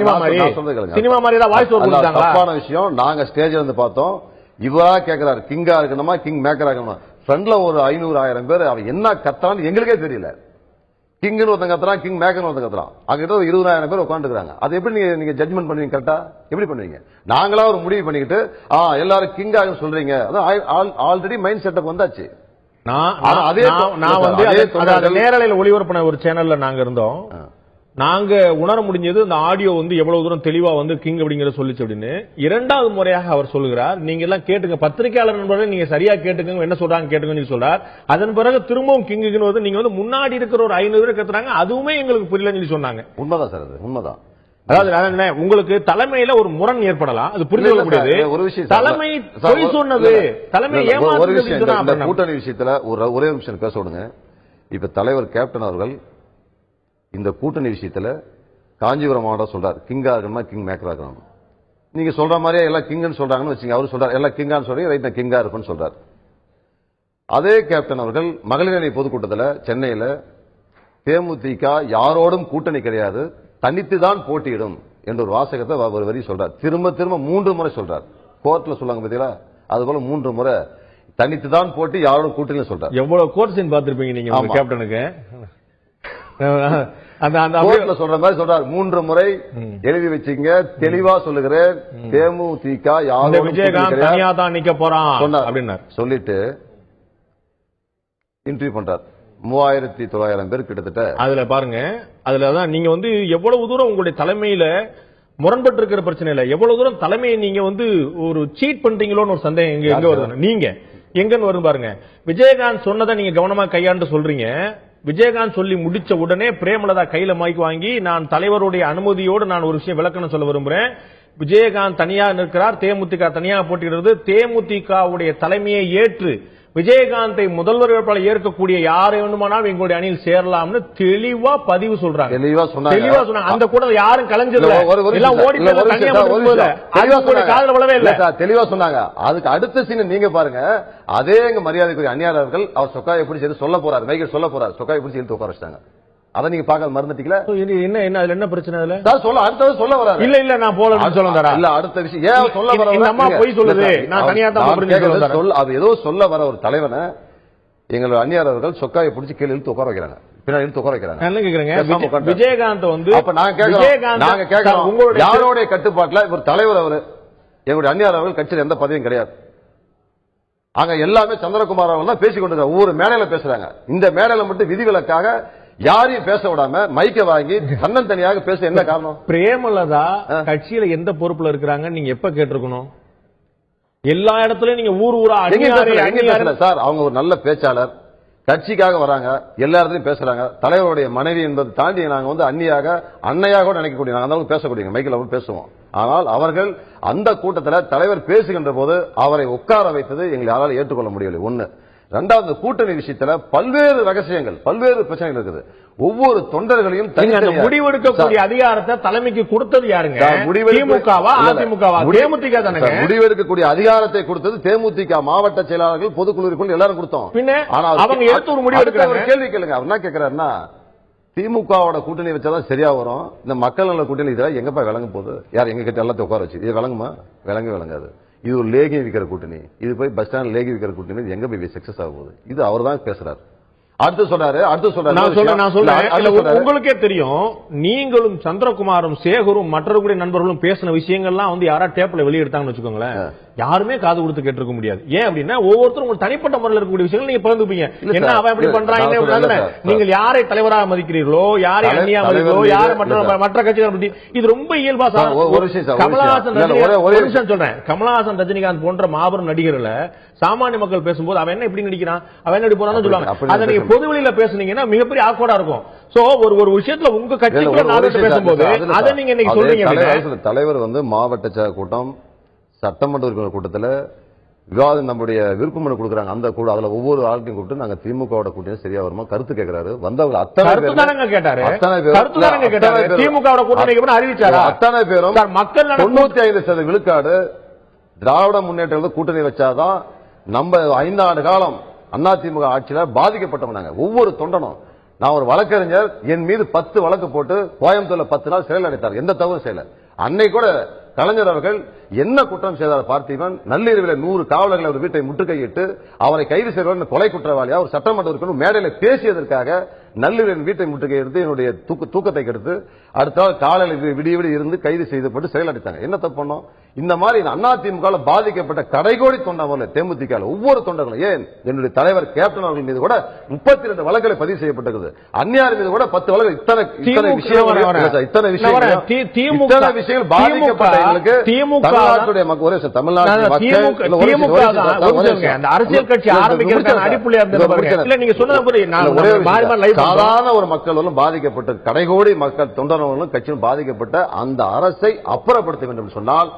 சினிமா மாதிரி ஏதாவது வாய்ஸ் ஓவர் கொடுத்தாங்களா? தப்பான விஷயம். நாங்க ஸ்டேஜ்ல பார்த்தோம். இவரா கேட்கிறாரு, கிங்கா இருக்கணுமா கிங் மேக்கர் ஆகணுமா? ஃப்ரண்ட்ல ஒரு 500,000 பேர் அவன் என்ன கத்துறான்னு எங்களுக்கே தெரியல. கிங்னு ஒருத்தன் கத்துறான், கிங் மேக்கர் ஒருத்தன் கத்துறான். அங்கிட்ட 20,000 பேர் உட்காந்துருக்காங்க. அதை எப்படி நீங்க ஜட்ஜ்மெண்ட் பண்ணுவீங்க? கரெக்டா எப்படி பண்ணுவீங்க? நாங்களா ஒரு முடிவு பண்ணிக்கிட்டு எல்லாரும் கிங் ஆக சொல்றீங்க. ஆல்ரெடி மைண்ட் செட்டப் வந்தாச்சு. நேரலையில் ஒளிபரப்பின ஒரு சேனல்ல நாங்க இருந்தோம். நாங்க உணர முடிஞ்சது இந்த ஆடியோ எவ்வளவு தூரம் தெளிவா கிங் அப்படிங்கறத சொல்லிச்சு அப்படின்னு. இரண்டாவது முறையாக அவர் சொல்லுகிறார், நீங்க எல்லாம் கேட்டுங்க, பத்திரிகையாளர் நண்பர்கள் நீங்க சரியா கேட்டுங்க, என்ன சொல்றாங்க கேட்டுங்கன்னு சொல்றார். அதன் பிறகு திரும்பவும் கிங்குன்னு நீங்க முன்னாடி இருக்கிற ஒரு 500 பேர் கத்துறாங்க, அதுவுமே எங்களுக்கு புரியலன்னு சொல்லி சொன்னாங்க. உண்மைதான் சார், அது உண்மைதான். அதாவது உங்களுக்கு தலைமையில ஒரு முரண் ஏற்படலாம், அது புரிந்து கொள்ள முடியாது. ஒரு விஷயம், தலைமை பொய் சொன்னது, தலைமை ஏமாற்று. கூட்டணி விஷயத்துல ஒரே நிமிஷம் பேச விடுங்க. இப்ப தலைவர் கேப்டன் அவர்கள் இந்த கூட்டணி விஷயத்துல காஞ்சிபுரம் மாவட்டம் சொல்றாரு, கிங்கா இருக்கணுமா கிங் மேக்கரா இருக்கணும். நீங்க சொல்ற மாதிரியே எல்லாம் கிங்னு சொல்றாங்கன்னு வச்சுங்க. அவரு சொல்றாரு எல்லாம் கிங்கான்னு சொல்றீங்க, ரைட் நான் கிங்கா இருக்குன்னு சொல்றாரு. அதே கேப்டன் அவர்கள் மகளிர் அணி பொதுக்கூட்டத்தில் சென்னையில தேமுதிக யாரோடும் கூட்டணி கிடையாது, தனித்துதான் போட்டியிடும் என்ற ஒரு வாசகத்தை ஒரு வரி சொல்றார். திரும்ப திரும்ப 3 முறை சொல்றார். கோர்ட்ல சொல்லுவாங்க பாத்தீங்களா, அது போல 3 முறை தனித்துதான் போட்டி, யாரோடும் கூட்டணி சொல்றார். எவ்வளவு கோர்ட் சீன் பார்த்திருப்பீங்க நீங்க கேப்டனுக்கு. சொல்ற மாதிரி சொல்றாரு. 3 முறை எழுதி வச்சுங்க, தெளிவா சொல்லுகிறேன். தேமுதிக யாரும் விஜயகாந்த் தனியா தான் நிக்க போறான் அப்படின்னு சொல்லிட்டு இன்டர்வியூ பண்றார். 3900 பேர் கிட்டத்தட்ட. அதுல பாருங்க, அதுலதான் நீங்க எவ்வளவு தூரம் உங்களுடைய தலைமையில முரண்பட்டு இருக்கிற பிரச்சனை இல்ல, எவ்வளவு தூரம் தலைமையை நீங்க ஒரு சீட் பண்றீங்களோன்னு ஒரு சந்தேகம் எங்க வருது. நீங்க எங்கன்னு வரும் பாருங்க. விஜயகாந்த் சொன்னதை நீங்க கவனமா கையாண்டு சொல்றீங்க. விஜயகாந்த் சொல்லி முடிச்ச உடனே பிரேமலதா கையில மைக் வாங்கி, நான் தலைவருடைய அனுமதியோடு நான் ஒரு விஷயம் விளக்கணும் சொல்ல விரும்புறேன். விஜயகாந்த் தனியா நிற்கிறார், தேமுதிக தனியாக போட்டியிடுறது. தேமுதிகவுடைய தலைமையை ஏற்று விஜயகாந்தை முதல்வர் வேட்பாளர் ஏற்கக்கூடிய யாரை வேண்டுமானாலும் எங்களுடைய அணியில் சேரலாம்னு தெளிவா பதிவு சொல்றாங்க. தெளிவா சொன்னாங்க. அந்த கூட யாரும் கலைஞர்ல எல்லாம் ஓடி காதல விழவே இல்ல. தெளிவா சொன்னாங்க. அதுக்கு அடுத்த சீன் நீங்க பாருங்க. அதே எங்க மரியாதைக்குரிய அந்நியாரர்கள் அவர் சொக்காயை எப்படி செய்து சொல்ல போறாரு, மைக்கேல் சொல்ல போறாரு, சொக்காயை எப்படி செய்து உட்கார வச்சிட்டாங்க. அதை நீங்க பார்க்க மறந்துட்டீங்களா? என்ன அதுல என்ன பிரச்சனை? அதுல அடுத்தது சொல்ல வராரு. இல்ல நான் போல சொல்ல இல்ல அடுத்த விஷயம் ஏன் சொல்ல வர அம்மா போய் சொல்லுது. நான் தனியா தான் சொல்ல அது ஏதோ சொல்ல வர ஒரு தலைவனை எங்களோட அந்நியாரர்கள் சொக்காயை பிடிச்சி கீழே இழுத்து உட்கார வைக்கிறாங்க, பின்னாடி இழுத்து உட்கார வைக்கிறாங்க. என்ன கேக்குறேங்க? விஜயகாந்த் வந்து அப்ப நாங்க கேட்கிறோம் உங்களுடைய யாரோடைய கட்டுப்பாட்டுல ஒரு தலைவர் அவரு, எங்களுடைய அந்நியாரர்கள் கட்சியில் எந்த பதவியும் கிடையாது. அங்க எல்லாமே சந்திரகுமார் அவர்கள் தான் பேசிக் கொண்டிருக்காங்க. ஒவ்வொரு மேடையில பேசுறாங்க. இந்த மேடையில மட்டும் விதிவிலக்காக யாரையும் பேச விடாம மைக்க வாங்கி தன்னன் தனியாக பேச என்ன காரணம்? பிரேமலதா கட்சியில எந்த பொறுப்புல இருக்கிறாங்க நீங்க எப்ப கேட்டிருக்கணும்? எல்லா இடத்துலயும் நீங்க ஊரா சார் அவங்க ஒரு நல்ல பேச்சாளர், கட்சிக்காக வராங்க, எல்லா இடத்துலயும் பேசுறாங்க. தலைவருடைய மனைவி என்பதை தாண்டி நாங்க வந்து அண்ணியாக அன்னையாக நினைக்கக்கூடிய நாங்க பேசக்கூடிய மைக்கில் பேசுவோம். ஆனால் அவர்கள் அந்த கூட்டத்தில் தலைவர் பேசுகின்ற போது அவரை உட்கார வைத்தது எங்களால் ஏற்றுக்கொள்ள முடியவில்லை. ஒண்ணு. இரண்டாவது, கூட்டணி விஷயத்துல பல்வேறு ரகசியங்கள், பல்வேறு பிரச்சனைகள் இருக்குது. ஒவ்வொரு தொண்டர்களையும் முடிவெடுக்கக்கூடிய அதிகாரத்தை தலைமைக்கு கொடுத்தது யாருங்க? திமுகவா அதிமுகவா? தேமுதிக தானே. முடிவெடுக்கக்கூடிய அதிகாரத்தை கொடுத்தது தேமுதிக மாவட்ட செயலாளர்கள், பொதுக்குழு எல்லாரும் கொடுத்தோம். ஆனால் அவங்க எடுத்து ஒரு முடிவு எடுக்கிற ஒரு கேள்வி கேளுங்க. அவர் என்ன கேட்கிறாருன்னா, திமுகவோட கூட்டணி வச்சாதான் சரியா வரும், இந்த மக்கள் நல கூட்டணி இதெல்லாம் எங்கப்பா விளங்க போகுது? யார் எங்க கிட்ட எல்லாத்தையும் உட்கார வச்சு இது விளங்குமா? விளங்காது. இது ஒரு லேகி விற்கிற கூட்டணி, இது போய் பஸ் ஸ்டாண்ட் லேகி விற்கிற கூட்டணி எங்க போய் சக்சஸ் ஆக போகுது? இது அவர் தான் பேசுறாரு. அடுத்து சொல்றாரு. உங்களுக்கே தெரியும், நீங்களும் சந்திரகுமாரும் சேகரும் மற்றவர்களுடைய நண்பர்களும் பேசின விஷயங்கள்லாம் வந்து யாரா டேப்ல வெளியெடுத்தாங்கன்னு வச்சுக்கோங்களேன், யாருமே காது கொடுத்து கேட்டிருக்க முடியாது. ஏன் அப்படின்னா ஒவ்வொருத்தரும் உங்களுக்கு தனிப்பட்ட முறையில் இருக்கக்கூடிய விஷயங்கள் நீங்க பகிர்ந்துப்பீங்க. என்ன அவன் எப்படி பண்றாங்க, நீங்கள் யாரை தலைவராக மதிக்கிறீர்களோ, யாரை அந்நியா மதிக்கிறீர்களோ, யாரை மற்ற கட்சிகள் பத்தி இது ரொம்ப இயல்பா. கமலஹாசன் சொல்றேன், கமலஹாசன் ரஜினிகாந்த் போன்ற மாபெரும் நடிகர்ல சாமானிய மக்கள் பேசும்போது அவன் என்ன இப்படி நடிக்கிறான், அவன் என்ன இப்படி போறான்னு சொல்லுவாங்க. அதை நீங்க பொதுவெளியில பேசுனீங்கன்னா மிகப்பெரிய ஆக்வர்டா இருக்கும். சோ ஒரு விஷயத்துல உங்க கட்சிக்குள்ள பேசும்போது அதை நீங்க இன்னைக்கு சொல்றீங்க. தலைவர் வந்து மாவட்ட கூட்டம், சட்டமன்ற உறுப்பினர் கூட்டத்தில் விவாதம் நம்முடைய விருப்ப மனு கொடுக்குறாங்க. அந்த கூட அதுல ஒவ்வொரு ஆளுக்கும் கூப்பிட்டு நாங்க திமுகவோட கூட்டணி சரியா வருமா கருத்து கேட்கிறாரு. வந்தவங்க அத்தனை பேரும் மக்கள் 95% விழுக்காடு திராவிட முன்னேற்ற கூட்டணி வச்சாதான் நம்ம 5 ஆண்டு காலம் அதிமுக ஆட்சியில பாதிக்கப்பட்டவங்க. நாங்க ஒவ்வொரு தொண்டனும், நான் ஒரு வழக்கறிஞர், என் மீது 10 வழக்கு போட்டு கோயம்புத்தூர்ல 10 நாள் சிறையில் அடைத்தார். எந்த தவறும் செய்யல. அன்னை கூட கலைஞர் அவர்கள் என்ன குற்றம் செய்தார் பார்த்திபன்? நள்ளிரவில் 100 காவலர்கள் அவர் வீட்டை முற்றுகையிட்டு அவரை கைது செய்வார் கொலை குற்றவாளியா ஒரு சட்டமன்ற உறுப்பினர் மேடையில பேசியதற்காக நள்ளிரவில் வீட்டை முற்றுகையிட்டு என்னுடைய தூக்கத்தை கெடுத்து அடுத்த காலையில் விடிய இருந்து கைது செய்யப்பட்டு சிறையில் அடைத்தாங்க. என்ன தப்பு பண்ணோம்? இந்த மாதிரி அதிமுக பாதிக்கப்பட்ட கடைகோடி தொண்டர்கள் தேமுதிக ஒவ்வொரு தொண்டர்களும், ஏன் என்னுடைய தலைவர் கேப்டன் அவர்கள் மீது கூட 32 வழக்குகளை பதிவு செய்யப்பட்டிருக்கிறது. அந்நியார் மீது கூட 10 வழக்கு. இத்தனை விஷயங்கள் பாதிக்கப்பட்ட தமிழ்நாட்டுடைய அரசியல் கட்சி சாதாரண ஒரு மக்களும் பாதிக்கப்பட்ட கடைகோடி மக்கள் தொண்டர்களும் கட்சியும் பாதிக்கப்பட்ட அந்த அரசை அப்புறப்படுத்த வேண்டும் சொன்னால்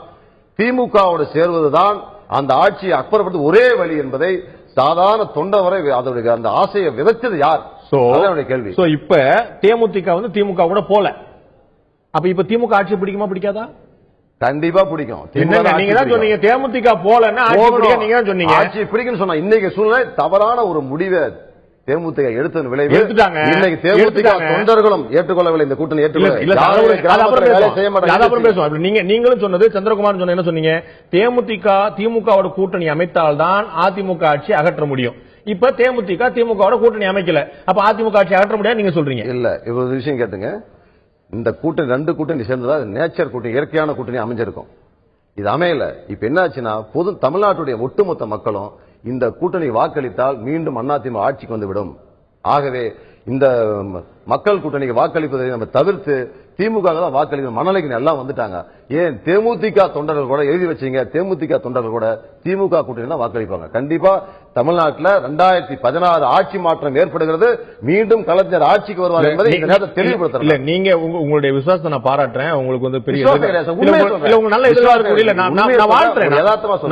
திமுகவோடு சேர்வதுதான் அந்த ஆட்சியை அப்புறப்படுத்த ஒரே வழி என்பதை சாதாரண தொண்டவரை அதோட அந்த ஆசையை விதைச்சது யார்? கேள்வி. இப்ப தேமுதிக வந்து திமுக கூட போல, அப்ப இப்ப திமுக ஆட்சி பிடிக்குமா பிடிக்காதா? கண்டிப்பா பிடிக்கும். நீங்க தான் சொன்னீங்க தேமுதிக போலன்னா நீங்க தான் சொன்னீங்க ஆட்சி பிடிக்கும்னு சொன்னா. இன்னைக்கு சூழ்நிலை தவறான ஒரு முடிவை தேமுதிக எடுத்த விளைவு எடுத்துட்டாங்க. இன்னைக்கு தேமுதிக தொண்டர்களும் ஏற்றுக்கொள்ளவில்லை. இந்த கூட்டணி நீங்களும் சொன்னது, சந்திரகுமார் சொன்ன என்ன சொன்னீங்க? திமுகவோட கூட்டணி அமைத்தால்தான் அதிமுக ஆட்சி அகற்ற முடியும். இப்ப தேமுதிக திமுகவோட கூட்டணி அமைக்கல, அப்ப அதிமுக ஆட்சி அகற்ற முடியாது நீங்க சொல்றீங்க. இல்ல இவ்வளவு விஷயம் கேட்டுங்க. இந்த கூட்டணி 2 கூட்டணி சேர்ந்ததா நேச்சர் கூட்டணி, இயற்கையான கூட்டணி அமைஞ்சிருக்கும். இது அமையல. இப்ப என்னாச்சுன்னா பொது தமிழ்நாட்டுடைய ஒட்டுமொத்த மக்களும் இந்த கூட்டணி வாக்களித்தால் மீண்டும் அதிமுக ஆட்சிக்கு வந்துவிடும். ஆகவே இந்த மக்கள் கூட்டணிக்கு வாக்களிப்பதை நம்ம தவிர்த்து திமுக தான் வாக்களிக்க மனநிலைக்கு எல்லாம் வந்துட்டாங்க. ஏன் தேமுதிக தொண்டர்கள் கூட எழுதி வச்சீங்க, தேமுதிக தொண்டர்கள் கூட திமுக கூட்டணி தான் வாக்களிப்பாங்க. கண்டிப்பா தமிழ்நாட்டில் 2016 ஆட்சி மாற்றம் ஏற்படுகிறது, மீண்டும் கலைஞர் ஆட்சிக்கு வருவார் என்பதை இந்த நேரத்தில் தெளிவுபடுத்துறேன். இல்ல நீங்க உங்களுடைய விசுவாசத்தை நான் பாராட்டுறேன். உங்களுக்கு வந்து பெரிய நல்ல எதிர்பார்ப்பு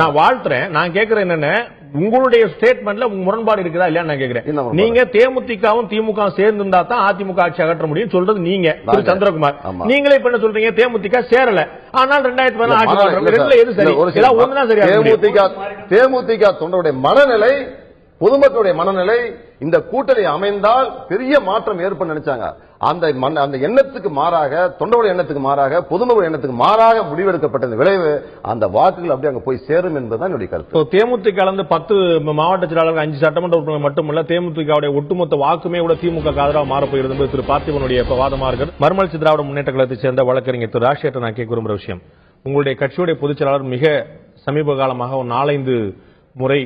நான் வாழ்த்துறேன். நான் கேட்கிறேன் என்னன்னு, உங்களுடைய ஸ்டேட்மெண்ட்ல முரண்பாடு இருக்குதா இல்லையா நான் கேக்குறேன். நீங்க தேமுதிகவும் திமுக சேர்ந்திருந்தா தான் அதிமுக ஆட்சி அகற்ற முடியும் சொல்றது நீங்க திரு சந்திரகுமார். நீங்களே இப்ப என்ன சொல்றீங்க, தேமுதிக சேரல ஆனால் 2014 ஆட்சி எது சரி? ஒண்ணுதான் சரியா. தேமுதிக தொண்டருடைய மனநிலை, பொதுமக்களுடைய மனநிலை இந்த கூட்டணி அமைந்தால் பெரிய மாற்றம் ஏற்பட நினைச்சாங்க. அந்த எண்ணத்துக்கு மாறாக, தொண்டருடைய எண்ணத்துக்கு மாறாக, பொதுமக்களுடைய எண்ணத்துக்கு மாறாக முடிவெடுக்கப்பட்ட விளைவு அந்த வாக்குகள் அப்படியே அங்க போய் சேரும் என்பதுதான் என்னுடைய கருத்து. தேமுதிக கலந்து 10 மாவட்ட செயலாளர்கள் 5 சட்டமன்ற உறுப்பினர் மட்டுமல்ல, தேமுதிக ஒட்டுமொத்த வாக்குமே கூட திமுக ஆதரவாக மாறப்போகிறது என்பது திரு பார்த்திபனுடைய வாதமாக இருக்கிறது. மறுமலர்ச்சி திராவிட முன்னேற்ற கழகத்தை சேர்ந்த வழக்கறிஞர் திரு ராஜசேகர் நான் கேட்க விரும்புகிற விஷயம், உங்களுடைய கட்சியுடைய பொதுச் செயலாளர் மிக சமீப காலமாக ஒரு 4-5 முறை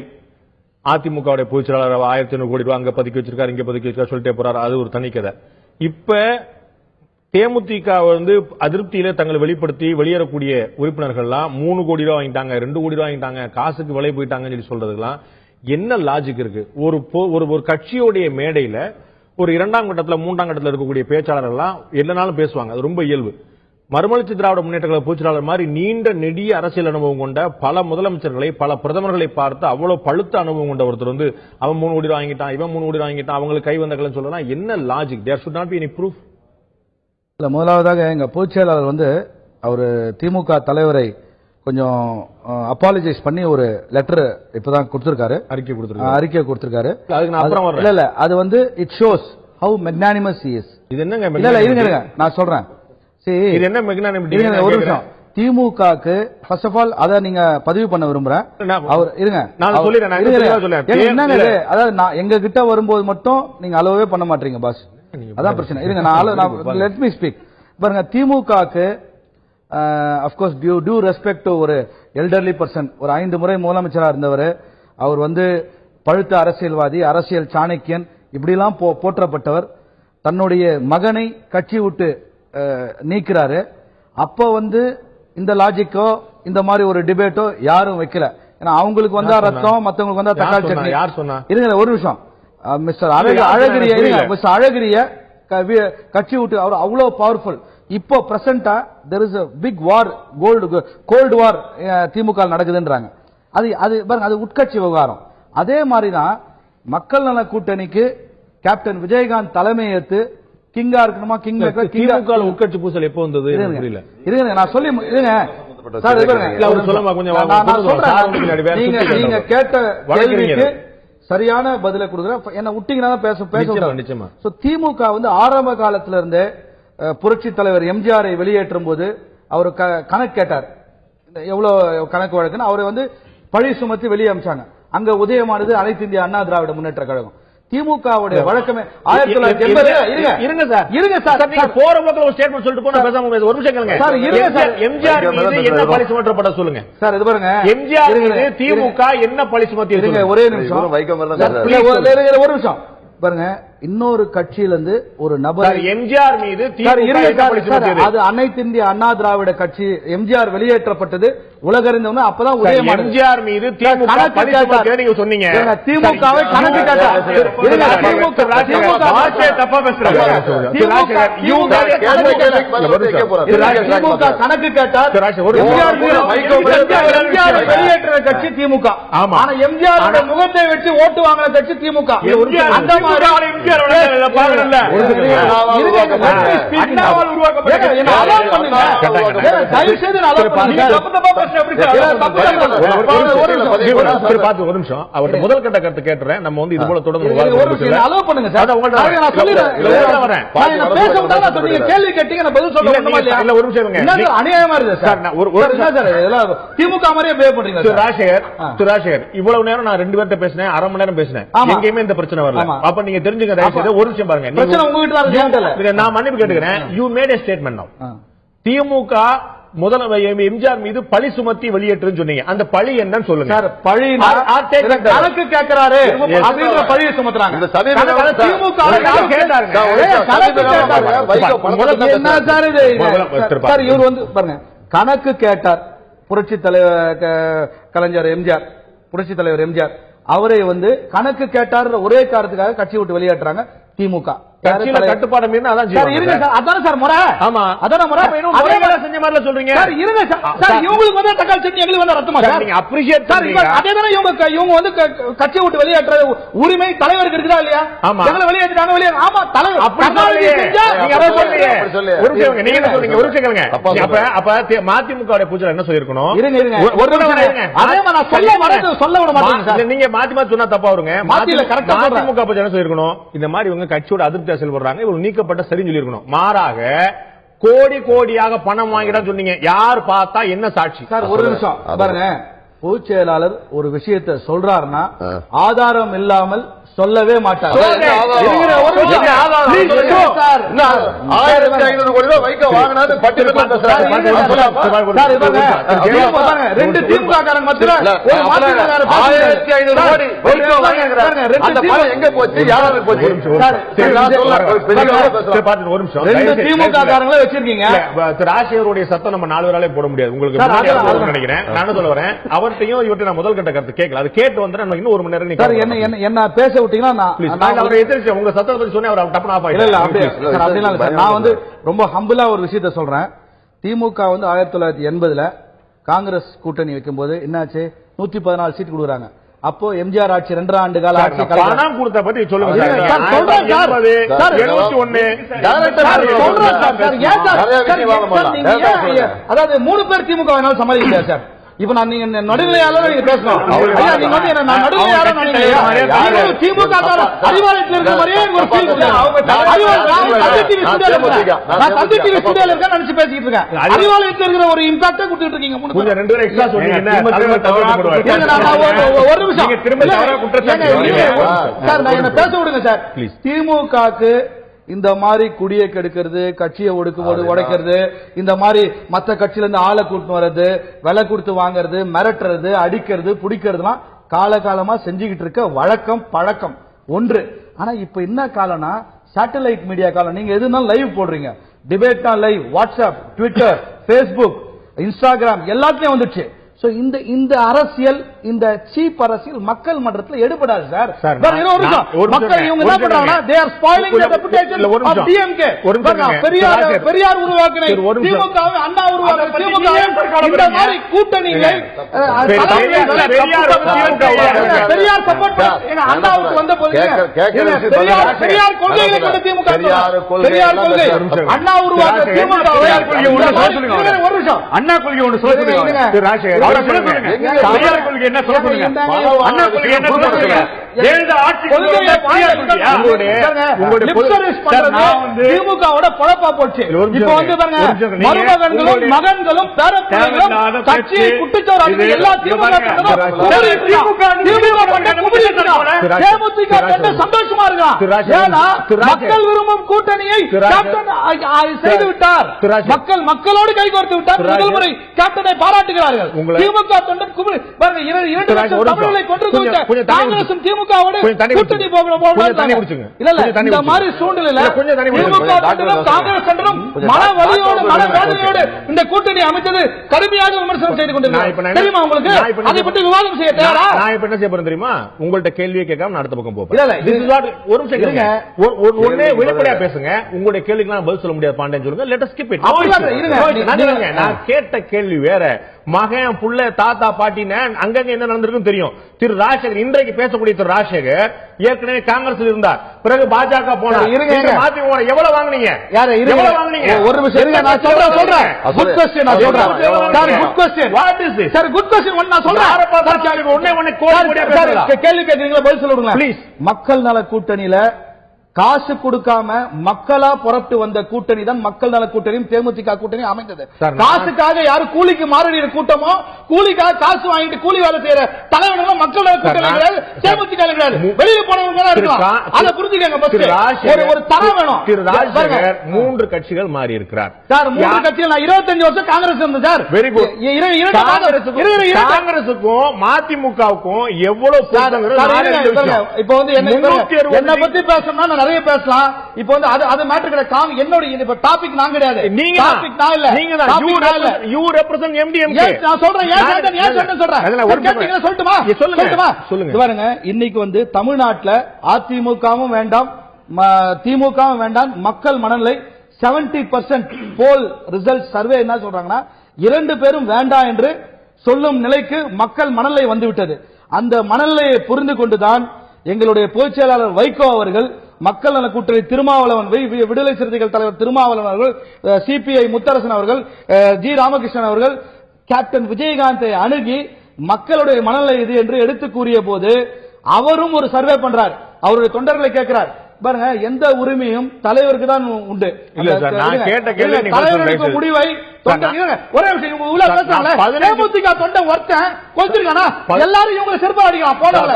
அதிமுக பொதுச் செயலாளர் 1500 கோடி ரூபாய் அங்க பதுக்கி வச்சிருக்காரு, இங்க பதுக்கி வச்சிருக்காரு சொல்லிட்டே போறாரு. அது ஒரு தனி கதை. இப்ப தேமுதிக அதிருப்தியில தங்களை வெளிப்படுத்தி வெளியேறக்கூடிய உறுப்பினர்கள்லாம் 3 கோடி ரூபாய் வாங்கிட்டாங்க, 2 கோடி ரூபாய் வாங்கிட்டாங்க, காசுக்கு விலை போயிட்டாங்கன்னு சொல்லி சொல்றதுலாம் என்ன லாஜிக் இருக்கு? ஒரு கட்சியுடைய மேடையில ஒரு 2ஆம் கட்டத்தில் 3ஆம் கட்டத்தில் இருக்கக்கூடிய பேச்சாளர்கள்லாம் எல்லானாலும் பேசுவாங்க, அது ரொம்ப இயல்பு. மறுமலர்ச்சி திராவிட முன்னேற்ற கழக பொதுச்செயலாளர் மாதிரி நீண்ட நெடிய அரசியல் அனுபவம் கொண்ட பல முதலமைச்சர்களை, பல பிரதமர்களை பார்த்து அவ்வளவு பழுத்த அனுபவம் கொண்ட ஒருத்தர் அவன் 3 கோடி வாங்கிட்டான், இவன் 3 கோடி வாங்கிட்டான், அவங்களுக்கு கை வந்தகள் சொல்லலாம், என்ன logic? There should not be any proof. இல்ல, முதலாவதாக எங்க பொதுச்செயலாளர் அவர் திமுக தலைவரை கொஞ்சம் அப்பாலஜைஸ் பண்ணி ஒரு லெட்டர் இப்பதான் கொடுத்திருக்காரு, அறிக்கை கொடுத்திருக்காரு. இல்ல அது it shows how magnanimous he is. இது என்னங்க? இல்ல இருங்க நான் சொல்றேன். இது என்ன மெக்னானிமிட்டி? ஒரு நிமிஷம். திமுகக்கு ஃபர்ஸ்ட் ஆஃப் ஆல் அத நீங்க பதிவு பண்ண விரும்புறேன். அவர் இருங்க நான் சொல்றேன். என்னங்க அதாவது எங்க கிட்ட வரும்போது மட்டும் நீங்க அளவே பண்ண மாட்டீங்க பாஸ், அதான் பிரச்சனை. இருங்க நான் லெட் மீ ஸ்பீக். பாருங்க, திமுகக்கு அஃப்கோர்ஸ் டியூ ரெஸ்பெக்ட் டு ஒரு எல்டர்லி பர்சன், ஒரு 5 முறை முதலமைச்சரா இருந்தவர், அவர் பழுத்த அரசியல்வாதி, அரசியல் சாணக்கியன், இப்படிலாம் போற்றப்பட்டவர். தன்னுடைய மகனை கட்சி விட்டு நீக்கிறாரு. அப்ப இந்த லாஜிக்கோ இந்த மாதிரி ஒரு டிபேட்டோ யாரும் வைக்கல. ஏன்னா அவங்களுக்கு வந்தா ரத்தம், மத்தவங்களுக்கு வந்தா தக்காளி சட்னி. யார் சொன்னா? இருங்க ஒரு நிமிஷம். மிஸ்டர் அழகிரிய கட்சி விட்டு அவர் அவ்வளவு பவர்ஃபுல். இப்போ பிரசன்டா there is a big war, cold war DMK நடக்குதுன்றாங்க. அது உட்கட்சி விவகாரம். அதே மாதிரிதான் மக்கள் நல கூட்டணிக்கு கேப்டன் விஜயகாந்த் தலைமை ஏற்று கிங்கா இருக்கணுமா, கிங் திமுக உட்கட்சி பூசல் எப்போ வந்தது? இருங்க நான் சொல்லி நீங்க கேட்ட கேள்விக்கு சரியான பதிலை கொடுக்குறேன். என்ன விட்டீங்கன்னா பேச. திமுக ஆரம்ப காலத்துல இருந்தே புரட்சி தலைவர் எம்ஜிஆரை வெளியேற்றும் போது அவர் கணக்கு கேட்டார், எவ்வளவு கணக்கு வழக்குன்னு. அவரை பழி சுமத்தி வெளியே அமிச்சாங்க. அங்க உதயமானது அனைத்து இந்திய அண்ணா திராவிட முன்னேற்ற கழகம். திமுகவுடைய வழக்கமே 1980. இருங்க சார், போற போக்கில் ஒரு ஸ்டேட்மெண்ட் சொல்லிட்டு போனா பேசாம ஒரு நிமிஷம் கேளுங்க சார். இருங்க சார், எம்ஜிஆர் மீது என்ன பழி சுமத்தப்பட சொல்லுங்க சார். இது பாருங்க, எம்ஜிஆர் மீது திமுக என்ன பழி சுமத்தி? ஒரே நிமிஷம், ஒரு நிமிஷம் பாருங்க. இன்னொரு கட்சியிலிருந்து ஒரு நபர் எம்ஜிஆர் மீது அது அனைத்து இந்திய அண்ணா திராவிட கட்சி எம்ஜிஆர் வெளியேற்றப்பட்டது உலகறிந்தவங்க. அப்பதான் உதயமான எம்ஜிஆர் மீது நீங்க சொன்னீங்க திமுகவை கணக்கு கேட்டார். கணக்கு கேட்டார். வெளியேற்ற கட்சி திமுக. ஆனா எம்ஜிஆர் முகத்தை வச்சு ஓட்டு வாங்கின கட்சி திமுக. அந்த மாதிரி முதல் கட்ட கருத்து கேட்டுறேன். நம்ம இது போல தொடர்ந்து கேள்வி கேட்டீங்க, பதில் சொல்ல அநியாயமா இருக்கு சார். திமுக மாதிரியே பே பண்றீங்க. ராஜசேகர், இவ்வளவு நேரம் நான் 2 பேர்ட்ட பேசினேன், அரை மணி நேரம் பேசினேன், எங்கேயுமே இந்த பிரச்சனை வரல. அப்ப நீங்க தெரிஞ்சுக்க ஒரு விஷயம் பாருங்க. நான் மன்னிப்பு கேட்டுக்கிறேன். You made a statement now. DMK MGR மீது பழி சுமத்தி வெளியேற்று சொன்னீங்க. அந்த பழி என்னன்னு சொல்லுங்க சார். பழி கணக்கு கேட்கிறாரு அப்படின்ற பழியை சுமத்துறாங்க. திமுக இவர் பாருங்க, கணக்கு கேட்டார். புரட்சி தலைவர் கலைஞர் எம்ஜிஆர், புரட்சி தலைவர் எம்ஜிஆர் அவரை கணக்கு கேட்டார் ஒரே காரணத்துக்காக கட்சி விட்டு வெளியேற்றாங்க திமுக. கட்சியில கட்டுப்பாடு மீறினா அதான் சார் இருங்க சார், அதான சார் முறை. ஆமா அதான முறை. முறைகளை செஞ்ச மாதிரி சொல்றீங்க சார் இருங்க சார், இவங்களுக்கு வந்து தக்காளி சட்னி, எங்களுக்கு வந்து ரத்தமா சார்? நீங்க அப்ரிஷியேட் சார் அதேதானே இவங்க வந்து கட்சியை விட்டு வெளியேற்ற உரிமை தலைவருக்கு இருக்குதா இல்லையா? ஆமா. எங்களை வெளியேற்றிட்டாங்க, வெளியே. ஆமா, தலைவர் அப்படி நீங்க என்ன சொல்றீங்க? ஒரு நிமிஷம் கேளுங்க. அப்ப மதிமுக பூஜை என்ன சொல்லிருக்கணும்? இருங்க இருங்க, ஒரு நிமிஷம் இருங்க. அதே மாதிரி நான் சொல்ல விட மாட்டேங்க சார். நீங்க மாத்தி சொன்னா தப்பா வருங்க. மதிமுக பூஜை என்ன சொல்லிருக்கணும்? இந்த மாதிரி இவங்க கட்சியோட அதிருப்தி செயல்படுறாங்க, இவங்க நீக்கப்பட்ட சரின்னு சொல்லிருக்கணும். மாறாக கோடி கோடியாக பணம் வாங்கிட்டா சொன்னீங்க. யார் பார்த்தா என்ன சாட்சி? சார் ஒரு நிமிஷம் பாருங்க. பொதுச் செயலாளர் ஒரு விஷயத்தை சொல்றாருன்னா ஆதாரம் இல்லாமல் சொல்லவே மாட்டார். 1500 கோடி ரூபாய் வைக்க வாங்கினது ரெண்டு திமுக காரங்க மத்தியில எங்க போச்சு, யாராவது போச்சு? ஒரு நிமிஷம். ரெண்டு திமுக காரங்களே வச்சிருக்கீங்க. ராஜேவருடைய சத்தம் நம்ம 4 பேராலே போட முடியாது. உங்களுக்கு நினைக்கிறேன். நான் சொல்ல வரேன், அவர்த்தையும் இவற்றை நான் முதல் கட்ட கருத்து கேட்கல. அது கேட்டு வந்து நம்ம இன்னும் 1 மணி நேரம் என்ன பேச விட்டீங்கன்னா உங்க சத்தத்தை பத்தி சொன்னேன், அவர் டப்புனு ஆஃப் ஆயிடுச்சு. நான் வந்து ரொம்ப ஹம்பிளா ஒரு விஷயத்தை சொல்றேன். திமுக வந்து 1980ல காங்கிரஸ் கூட்டணி வைக்கும் போது என்னாச்சு? 114 சீட் கொடுக்குறாங்க. அப்போ எம்ஜிஆர் ஆட்சி 2 ஆண்டு கால ஆட்சி பணம் கொடுத்த பத்தி சொல்லுங்க. அதாவது 3 பேர் திமுக வேணாலும் சமாளிக்க சார். இப்ப நான் நீங்க நடுநிலையாளர் நீங்க பேசணும். ஐயா நீங்க வந்து என்ன நான் நடுநிலையாளர் நினைக்கிறீங்க? திமுக அறிவாலயத்தில் இருக்கிற மாதிரியே ஒரு ஃபீல் இருக்கு. நான் தந்தி டிவி ஸ்டுடியோல இருக்கேன் நினைச்சு பேசிட்டு இருக்கேன். அறிவாலயத்தில் இருக்கிற ஒரு இம்பாக்ட் கொடுத்துட்டு இருக்கீங்க. கொஞ்சம் 2 பேர் எக்ஸ்ட்ரா சொன்னீங்க. ஒரு நிமிஷம் சார், நான் என்ன பேச விடுங்க சார். திமுகக்கு இந்த மாதிரி குடியை கெடுக்கிறது, கட்சியை உடைக்கிறது, இந்த மாதிரி மத்த கட்சியில இருந்து ஆளை கூட்டு வர்றது, விலை கொடுத்து வாங்குறது, மிரட்டுறது, அடிக்கிறது, பிடிக்கிறதுலாம் காலகாலமா செஞ்சுக்கிட்டு இருக்க வழக்கம் பழக்கம் ஒன்று. ஆனா இப்ப என்ன காலம்னா சேட்டலைட் மீடியா காலம். நீங்க எதுனாலும் லைவ் போடுறீங்க. டிபேட்னா live, WhatsApp, Twitter, Facebook, Instagram எல்லாத்துலயும் வந்துச்சு. இந்த அரசியல், இந்த சீப் அரசியல் மக்கள் மன்றத்தில் எடுபடாது சார். மக்கள் இவங்க என்ன பண்றாங்கன்னா they are spoiling the reputation of DMK. Periyar உருவாக்கின திமுகவை, அண்ணா உருவாக்கின திமுகவை இந்த மாதிரி கூட்டணிகளை பெரியார் சப்போர்ட் எங்க அண்ணாவுக்கு வந்த போது பெரியார் கொள்கைகளை கொண்ட திமுக, பெரியார் கொள்கை அண்ணா உருவாக்கின திமுகவை ஒரு நிமிஷம் அண்ணா கொள்கை ஒன்று சொல்லுங்க. என்ன சொல்லுங்க? திமுகவோட பொழப்பா போச்சு. இப்ப வந்து மருமகன்களும் மகன்களும் பேரப்பிள்ளைகளும் கட்சியை குட்டிச்சோறு எல்லா சந்தோஷமா இருக்கான். ஏன்னா மக்கள் விரும்பும் கூட்டணியை செய்து விட்டார். மக்களோடு கைகோர்த்து விட்டார். முதல் முறை கேப்டனை பாராட்டுகிறார்கள். திமுக தொண்டன் பாருங்க 2 லட்சம் தமிழர்களை கொன்று குவித்த காங்கிரசும் திமுகவோடு கூட்டணி இந்த மாதிரி சூழ்நிலையில திமுக தொண்டனும் காங்கிரஸ் தொண்டனும் மன வலியோடு மன வேதனையோடு இந்த கூட்டணி அமைச்சது கடுமையாக விமர்சனம் செய்து கொண்டிருக்கிறார். தெரியுமா உங்களுக்கு? அதை பற்றி விவாதம் செய்ய தயாரா? நான் இப்ப என்ன செய்ய போறேன் தெரியுமா? உங்கள்ட்ட கேள்வியை கேட்காம நான் அடுத்த பக்கம் போறேன். ஒரு நிமிஷம் ஒண்ணே வெளிப்படையா பேசுங்க. உங்களுடைய கேள்விக்கு நான் பதில் சொல்ல முடியாது பாண்டேன்னு சொல்லுங்க. Let us skip it. நான் கேட்ட கேள்வி வேற. மகன் புள்ள தாத்தா பாட்டின அங்கங்க என்ன நடந்திருக்குன்னு தெரியும். திரு ராஜசேகர் இன்றைக்கு பேசக்கூடிய திரு ராஜசேகர் ஏற்கனவே காங்கிரஸ் இருந்தார், பிறகு பாஜக போனார். எவ்வளவு வாங்குனீங்க? எவ்வளவு வாங்குனீங்க? ஒரு நிமிஷம் இருங்க, நான் சொல்றேன். குட் क्वेश्चन நான் சொல்றேன் sir. Good question. What is this sir? Good question ஒண்ணு நான் சொல்றேன். ஒண்ணே கேள்வி கேக்குறீங்களா? பதில் சொல்லுங்க ப்ளீஸ். மக்கள் நல கூட்டணியில காசு கொடுக்காம மக்களா புறப்பட்டு வந்த கூட்டணி தான் மக்கள் நல கூட்டணியும் தேமுதிக கூட்டணி அமைந்தது. காசுக்காக யாரு கூலிக்கு மாறுகிற கூட்டமோ, கூலிக்காக காசு வாங்கிட்டு கூலி வேலை செய்யற தலைவர்கள் மக்கள் நல கூட்டணி கிடையாது, தேமுதிக கிடையாது. வெளியே போனவங்க இருக்கலாம். அதை புரிஞ்சுக்கங்க. ஒரு தரம் வேணும். திரு ராஜசேகர் 3 கட்சிகள் மாறி இருக்கிறார் சார். 3 கட்சிகள். நான் 25 வருஷம் காங்கிரஸ் இருந்தேன் சார். Very good. காங்கிரசுக்கும் மதிமுகவுக்கும் எவ்வளவு இப்ப வந்து என்ன பத்தி பேசணும்னா நிறைய பேசலாம். இப்போ வந்து அது மேட்டர் கிடையாது. என்னோட டாபிக் நான் கிடையாது. நீங்க டாபிக் நான் இல்ல. நீங்க தான் யூ ரெப்ரசன்ட் எம்டிஎம்கே. நான் சொல்றேன். ஏன் சொல்றேன். சொல்லுங்க. சொல்லுங்க. பாருங்க, இன்னைக்கு வந்து தமிழ்நாட்டுல அதிமுகவும் வேண்டாம், திமுக வேண்டாம், மக்கள் மனநிலை 70% போல் ரிசல்ட் சர்வே என்ன சொல்றாங்கன்னா 2 பேரும் வேண்டாம் என்று சொல்லும் நிலைக்கு மக்கள் மனநிலை வந்துவிட்டது. அந்த மனநிலையை புரிந்து கொண்டுதான் எங்களுடைய பொதுச் செயலாளர் வைகோ அவர்கள், மக்கள் நல கூட்டணி திருமாவளவன், விடுதலை சிறுத்தைகள் தலைவர் திருமாவளவன் அவர்கள், சிபிஐ முத்தரசன் அவர்கள், ஜி ராமகிருஷ்ணன் அவர்கள் கேப்டன் விஜயகாந்தை அணுகி மக்களுடைய மனநிலை இது என்று எடுத்து கூறிய போது அவரும் ஒரு சர்வே பண்றார். அவருடைய தொண்டர்களை கேட்கிறார், பாருங்க எந்த உரிமையும் தலைவருக்கு தான் உண்டு. தலைவருக்கு முடிவை ஒரே விஷயம் தேமுதிக தொண்டை ஒருத்தன் கொண்டிருக்கானா எல்லாரும் இவங்களை செருப்பா அடிக்கலாம் போனவங்க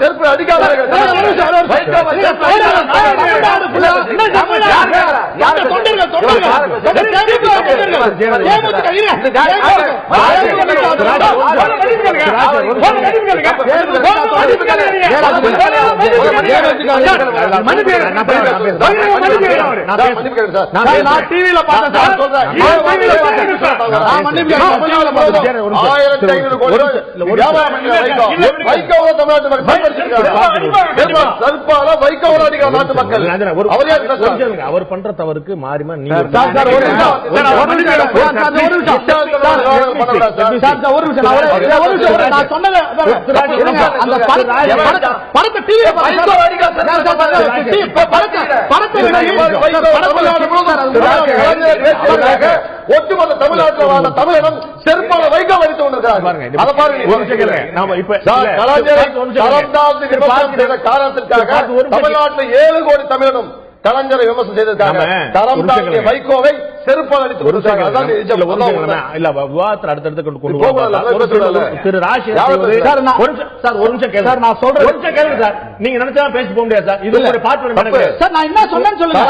செருப்பு அடிக்காதீர்கள். அவர் பண்ற தவறுக்கு மாறிமா ஒட்டுமொத்த தமிழ்நாட்டில் வாழ்ந்த தமிழகம் செருப்பால வைக்க வரித்து கொண்டிருக்கிறார். காரணத்திற்காக தமிழ்நாட்டில் 7 கோடி தமிழனும் கலைஞரை விமர்சனம் செய்திருக்காங்க. வைகோவை செருப்பால் அடித்து அடுத்தடுத்து கொண்டு திரு நீங்க நினைச்சா பேசி போக முடியாது சார். இது ஒரு பாட்டு நான் என்ன சொன்னேன்னு சொல்லுங்க.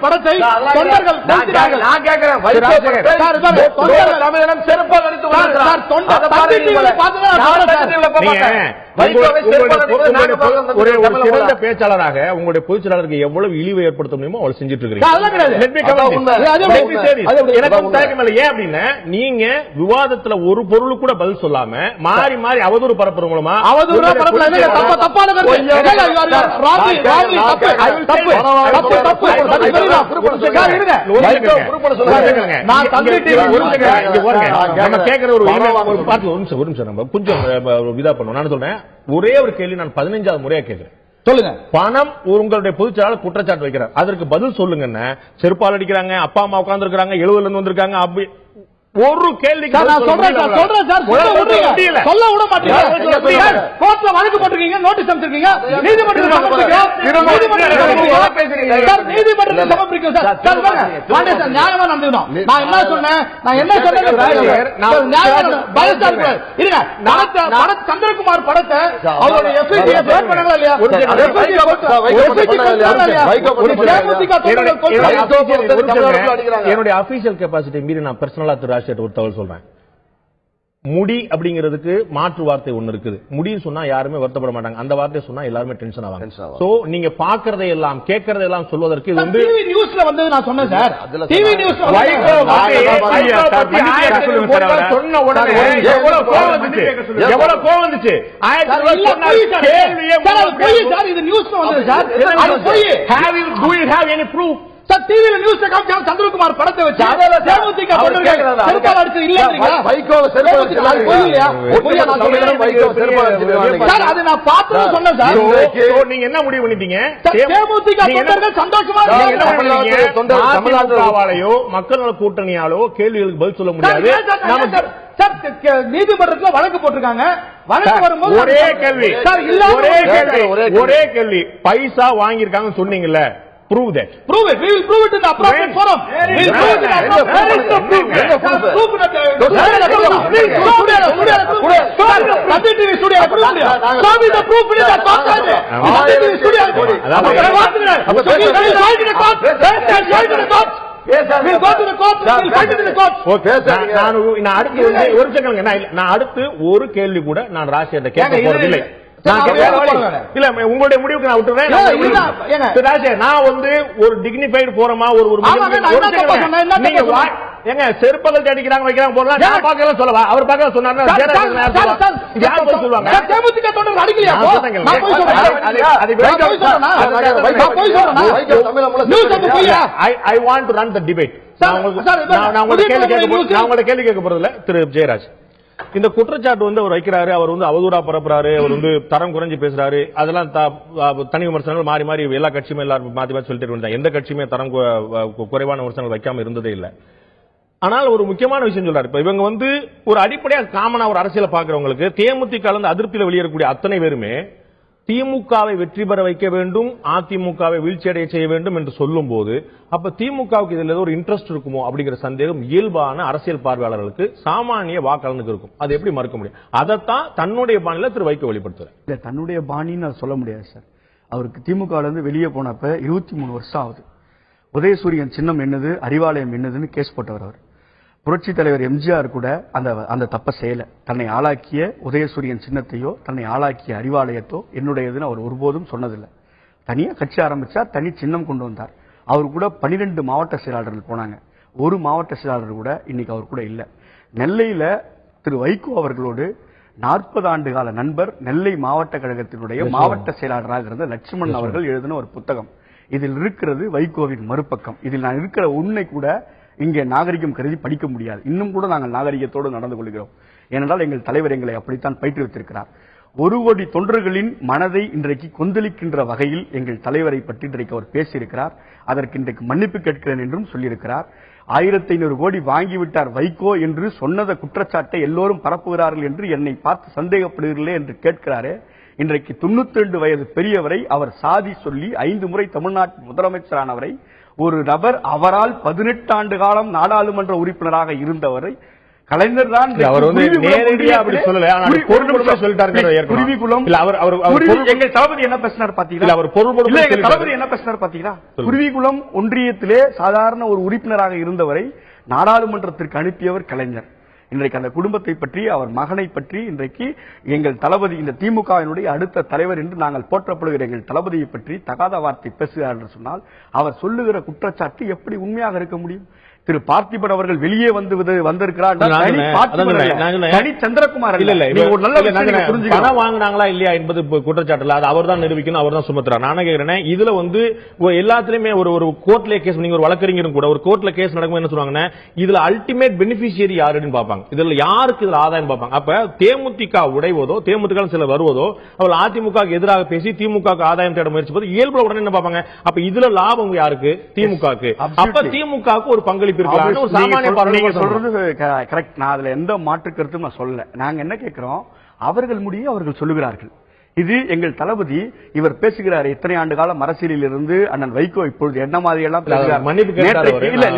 படத்தை நான் கேட்கிறேன் தமிழகம் செருப்பால் அடித்து ஒரு சிறந்த பேச்சாளராக உங்களுடைய பொதுச் செயலாளருக்கு எவ்வளவு இழிவு ஏற்படுத்த முடியுமோ அவள் செஞ்சுட்டு இருக்கீங்க. ஏன் அப்படின்னா நீங்க விவாதத்துல ஒரு பொருள் கூட பதில் சொல்லாம மாறி மாறி அவதூறு பரப்புற மூலமா ஒரே ஒரு கேள்வி நான் 15வது முறையா கேட்கிறேன். சொல்லுங்க. பணம் உங்களுடைய பொதுச் செயலாளர் குற்றச்சாட்டு வைக்கிறார், அதற்கு பதில் சொல்லுங்க. செருப்பால் அடிக்கிறாங்க, அப்பா அம்மா உட்கார்ந்து இருக்காங்க, 70ல இருந்து வந்திருக்காங்க. அப்படி ஒரு கேள்வி சொல்ல விட மாட்டீங்க. கோர்ட்ல வழக்கு போட்டிருக்கீங்க, நோட்டீஸ் அனுப்பிச்சிருக்கீங்க, நீதிமன்றத்தில் சமர்ப்பிக்கும். நியாயமா நடந்துக்கணும். நான் என்ன சொன்னேன் சந்திரகுமார் படத்தை அவருடைய என்னுடைய அபிஷியல் கெபாசிட்டி மீறி நான் பர்சனலா ஒரு தகவல் சொல்றேன். முடி அப்படிங்கிறதுக்கு மாற்று வார்த்தை ஒண்ணு இருக்குது. முடின்னு சொன்னா யாருமே வருத்தப்பட மாட்டாங்க, அந்த வார்த்தை சொன்னா எல்லாருமே டென்ஷன் ஆவாங்க. சோ நீங்க பாக்குறதை எல்லாம் கேட்கறதை எல்லாம் சொல்வதற்கு இது வந்து டிவி நியூஸ்ல வந்து நான் சொன்னேன் சார். டிவி நியூஸ்ல சொன்ன உடனே எவ்வளவு கோவம் வந்துச்சு. இது நியூஸ்ல வந்து sir. Do you have any proof? டிவில நியூஸ் சந்திரகுமார் படத்தை வச்சு தேமுதிக செருப்பால் அடிச்சு இல்லையா? அது நான் பார்த்து சொன்னேன் சார். நீங்க என்ன முடிவு பண்ணிட்டீங்க? தேமுதிக சந்தோஷமா தமிழ்நாட்டிலாலேயோ மக்கள் நல கூட்டணியாலோ கேள்விகளுக்கு பதில் சொல்ல முடியாது. நீதிமன்றத்தில் வழக்கு போட்டிருக்காங்க. வழக்கு வரும்போது ஒரே கேள்வி பைசா வாங்கியிருக்காங்கன்னு சொன்னீங்கல்ல. Prove that. Prove it. We will prove it in the appropriate forum. We will prove it in the appropriate forum. We'll go to the court. We'll fight it in the court. நான் அடுத்து ஒரு second நான் அடுத்து ஒரு கேள்வி கூட நான் ராஜ்யத்தை கேட்க போறதில்லை. இல்ல உங்களுடைய முடிவுக்கு நான் விட்டுறேன். நான் வந்து ஒரு டிக்னிஃபைடு போறமா ஒரு நீங்க எங்க செருப்பகள் அடிக்கிறாங்க வைக்கிறாங்க போறலாம் நான் பார்க்கல சொல்லவா அவர் பார்க்கல சொன்னாரு யார் போய் சொல்லுவாங்க தேமுதிக தொண்டர்கள் அடிக்கலையா நான் போய் சொல்றேன் I want to run the debate. நான் உங்களோட கேள்வி கேட்க போறதில்ல. திரு ஜெயராஜ், இந்த குற்றச்சாட்டு வந்து அவர் வைக்கிறாரு, அவர் வந்து அவதூறா பரப்புறாரு, அவர் வந்து தரம் குறைஞ்சு பேசுறாரு, அதெல்லாம் தனி விமர்சனங்கள் மாறி மாறி எல்லா கட்சியுமே எல்லாரும் மாத்தி மாத்தி சொல்லிட்டு இருந்தாங்க. எந்த கட்சியுமே தரம் குறைவான விமர்சனங்கள் வைக்காம இருந்ததே இல்லை. ஆனால் ஒரு முக்கியமான விஷயம் சொல்றாரு. இப்ப இவங்க வந்து ஒரு அடிப்படையா காமனா ஒரு அரசியலை பாக்குறவங்களுக்கு தேமுதிக அதிருப்தியில வெளியேறக்கூடிய அத்தனை பேருமே திமுகவை வெற்றி பெற வைக்க வேண்டும், அதிமுகவை வீழ்ச்சியடைய செய்ய வேண்டும் என்று சொல்லும் போது அப்ப திமுகவுக்கு இதுல ஏதோ ஒரு இன்ட்ரெஸ்ட் இருக்குமோ அப்படிங்கிற சந்தேகம் இயல்பான அரசியல் பார்வையாளர்களுக்கு சாமானிய வாக்காளனுக்கு இருக்கும். அது எப்படி மறுக்க முடியும்? அதைத்தான் தன்னுடைய பாணியில திரு வைகோ வெளிப்படுத்துறாரு. தன்னுடைய பாணின்னு சொல்ல முடியாது சார். அவருக்கு திமுக இருந்து வெளியே போனப்ப 23 வருஷம் ஆகுது. உதயசூரியன் சின்னம் என்னது, அறிவாலயம் என்னதுன்னு கேஸ் போட்டவர் அவர். புரட்சி தலைவர் எம்ஜிஆர் கூட அந்த தப்ப செய்யல. தன்னை ஆளாக்கிய உதயசூரியன் சின்னத்தையோ தன்னை ஆளாக்கிய அறிவாலயத்தோ என்னுடையதுன்னு அவர் ஒருபோதும் சொன்னதில்லை. தனியா கட்சி ஆரம்பிச்சா தனி சின்னம் கொண்டு வந்தார். அவர் கூட 12 மாவட்ட செயலாளர்கள் போனாங்க. ஒரு மாவட்ட செயலாளர் கூட இன்னைக்கு அவர் கூட இல்ல. நெல்லையில திரு வைகோ அவர்களோடு 40 ஆண்டு கால நண்பர், நெல்லை மாவட்ட கழகத்தினுடைய மாவட்ட செயலாளராக இருந்த லட்சுமணன் அவர்கள் எழுதின ஒரு புத்தகம். இதில் இருக்கிறது வைகோவின் மறுபக்கம். இதில் நான் இருக்கிற உண்மை கூட இங்கே நாகரிகம் கருதி படிக்க முடியாது. இன்னும் கூட நாங்கள் நாகரிகத்தோடு நடந்து கொள்கிறோம். ஏனென்றால் எங்கள் தலைவர் எங்களை அப்படித்தான் பயிற்றுவித்திருக்கிறார். 1 கோடி தொண்டர்களின் மனதை இன்றைக்கு கொந்தளிக்கின்ற வகையில் எங்கள் தலைவரை பற்றி இன்றைக்கு அவர் பேசியிருக்கிறார். அதற்கு இன்றைக்கு மன்னிப்பு கேட்கிறேன் என்றும் சொல்லியிருக்கிறார். 1500 கோடி வாங்கிவிட்டார் வைகோ என்று சொன்னத குற்றச்சாட்டை எல்லோரும் பரப்புகிறார்கள் என்று என்னை பார்த்து சந்தேகப்படுகிறீர்களே என்று கேட்கிறாரே. இன்றைக்கு 92 வயது பெரியவரை அவர் சாதி சொல்லி 5 முறை தமிழ்நாட்டு முதலமைச்சரானவரை, ஒரு நபர் அவரால் 18 ஆண்டு காலம் நாடாளுமன்ற உறுப்பினராக இருந்தவரை கலைஞர் தான் நேரடியா அப்படி சொல்லல. குருவிகுளம் எங்கள் தளபதி என்ன பேசினார் பாத்தீங்களா? அவர் தளபதி என்ன பேசினார் பாத்தீங்களா? குருவிகுளம் ஒன்றியத்திலே சாதாரண ஒரு உறுப்பினராக இருந்தவரை நாடாளுமன்றத்திற்கு அனுப்பியவர் கலைஞர். இன்றைக்கு அந்த குடும்பத்தை பற்றி, அவர் மகனை பற்றி இன்றைக்கு எங்கள் தளபதி, இந்த திமுகவினுடைய அடுத்த தலைவர் என்று நாங்கள் போற்றப்படுகிற எங்கள் தளபதியை பற்றி தகாத வார்த்தை பேசுகிறார் என்று சொன்னால் அவர் சொல்லுகிற குற்றச்சாட்டு எப்படி உண்மையாக இருக்க முடியும்? திரு பார்த்திபன் அவர்கள் வெளியே வந்திருக்கிறார். சந்திரகுமார் பணம் வாங்கினாங்களா இல்லையா என்பது குற்றச்சாட்டு. அது அவர் தான் நிரூபிக்கணும், அவர் தான் சுமத்துறார். நானே கேட்கிறேன், இதுல வந்து எல்லாத்திலுமே ஒரு கோர்ட்ல கேஸ், நீங்க ஒரு வழக்கறிஞரும் கூட ஒரு கோர்ட்ல கேஸ் நடக்கும் என்ன சொல்லுவாங்கன்னா, இதுல அல்டிமேட் பெனிஃபிஷியரி யாருன்னு பாப்பாங்க. இதுல யாருக்கு இதுல ஆதாயம் பார்ப்பாங்க. அப்ப தேமுதிக உடைவதோ, தேமுதிக சில வருவதோ, அவள் அதிமுக எதிராக பேசி திமுக ஆதாயம் தேட முயற்சி போது இயல்புல உடனே என்ன பார்ப்பாங்க, அப்ப இதுல லாபம் யாருக்கு? திமுக. அப்ப திமுக ஒரு பங்களிப்பு. எந்த மாற்று கருத்தும் நான் சொல்ல. நாங்க என்ன கேட்கிறோம், அவர்கள் முடிய அவர்கள் சொல்லுகிறார்கள். இது எங்கள் தளபதி இவர் பேசுகிறார். இத்தனை ஆண்டு காலம் அரசியலில் இருந்து அண்ணன் வைகோ இப்பொழுது என்ன மாதிரி எல்லாம்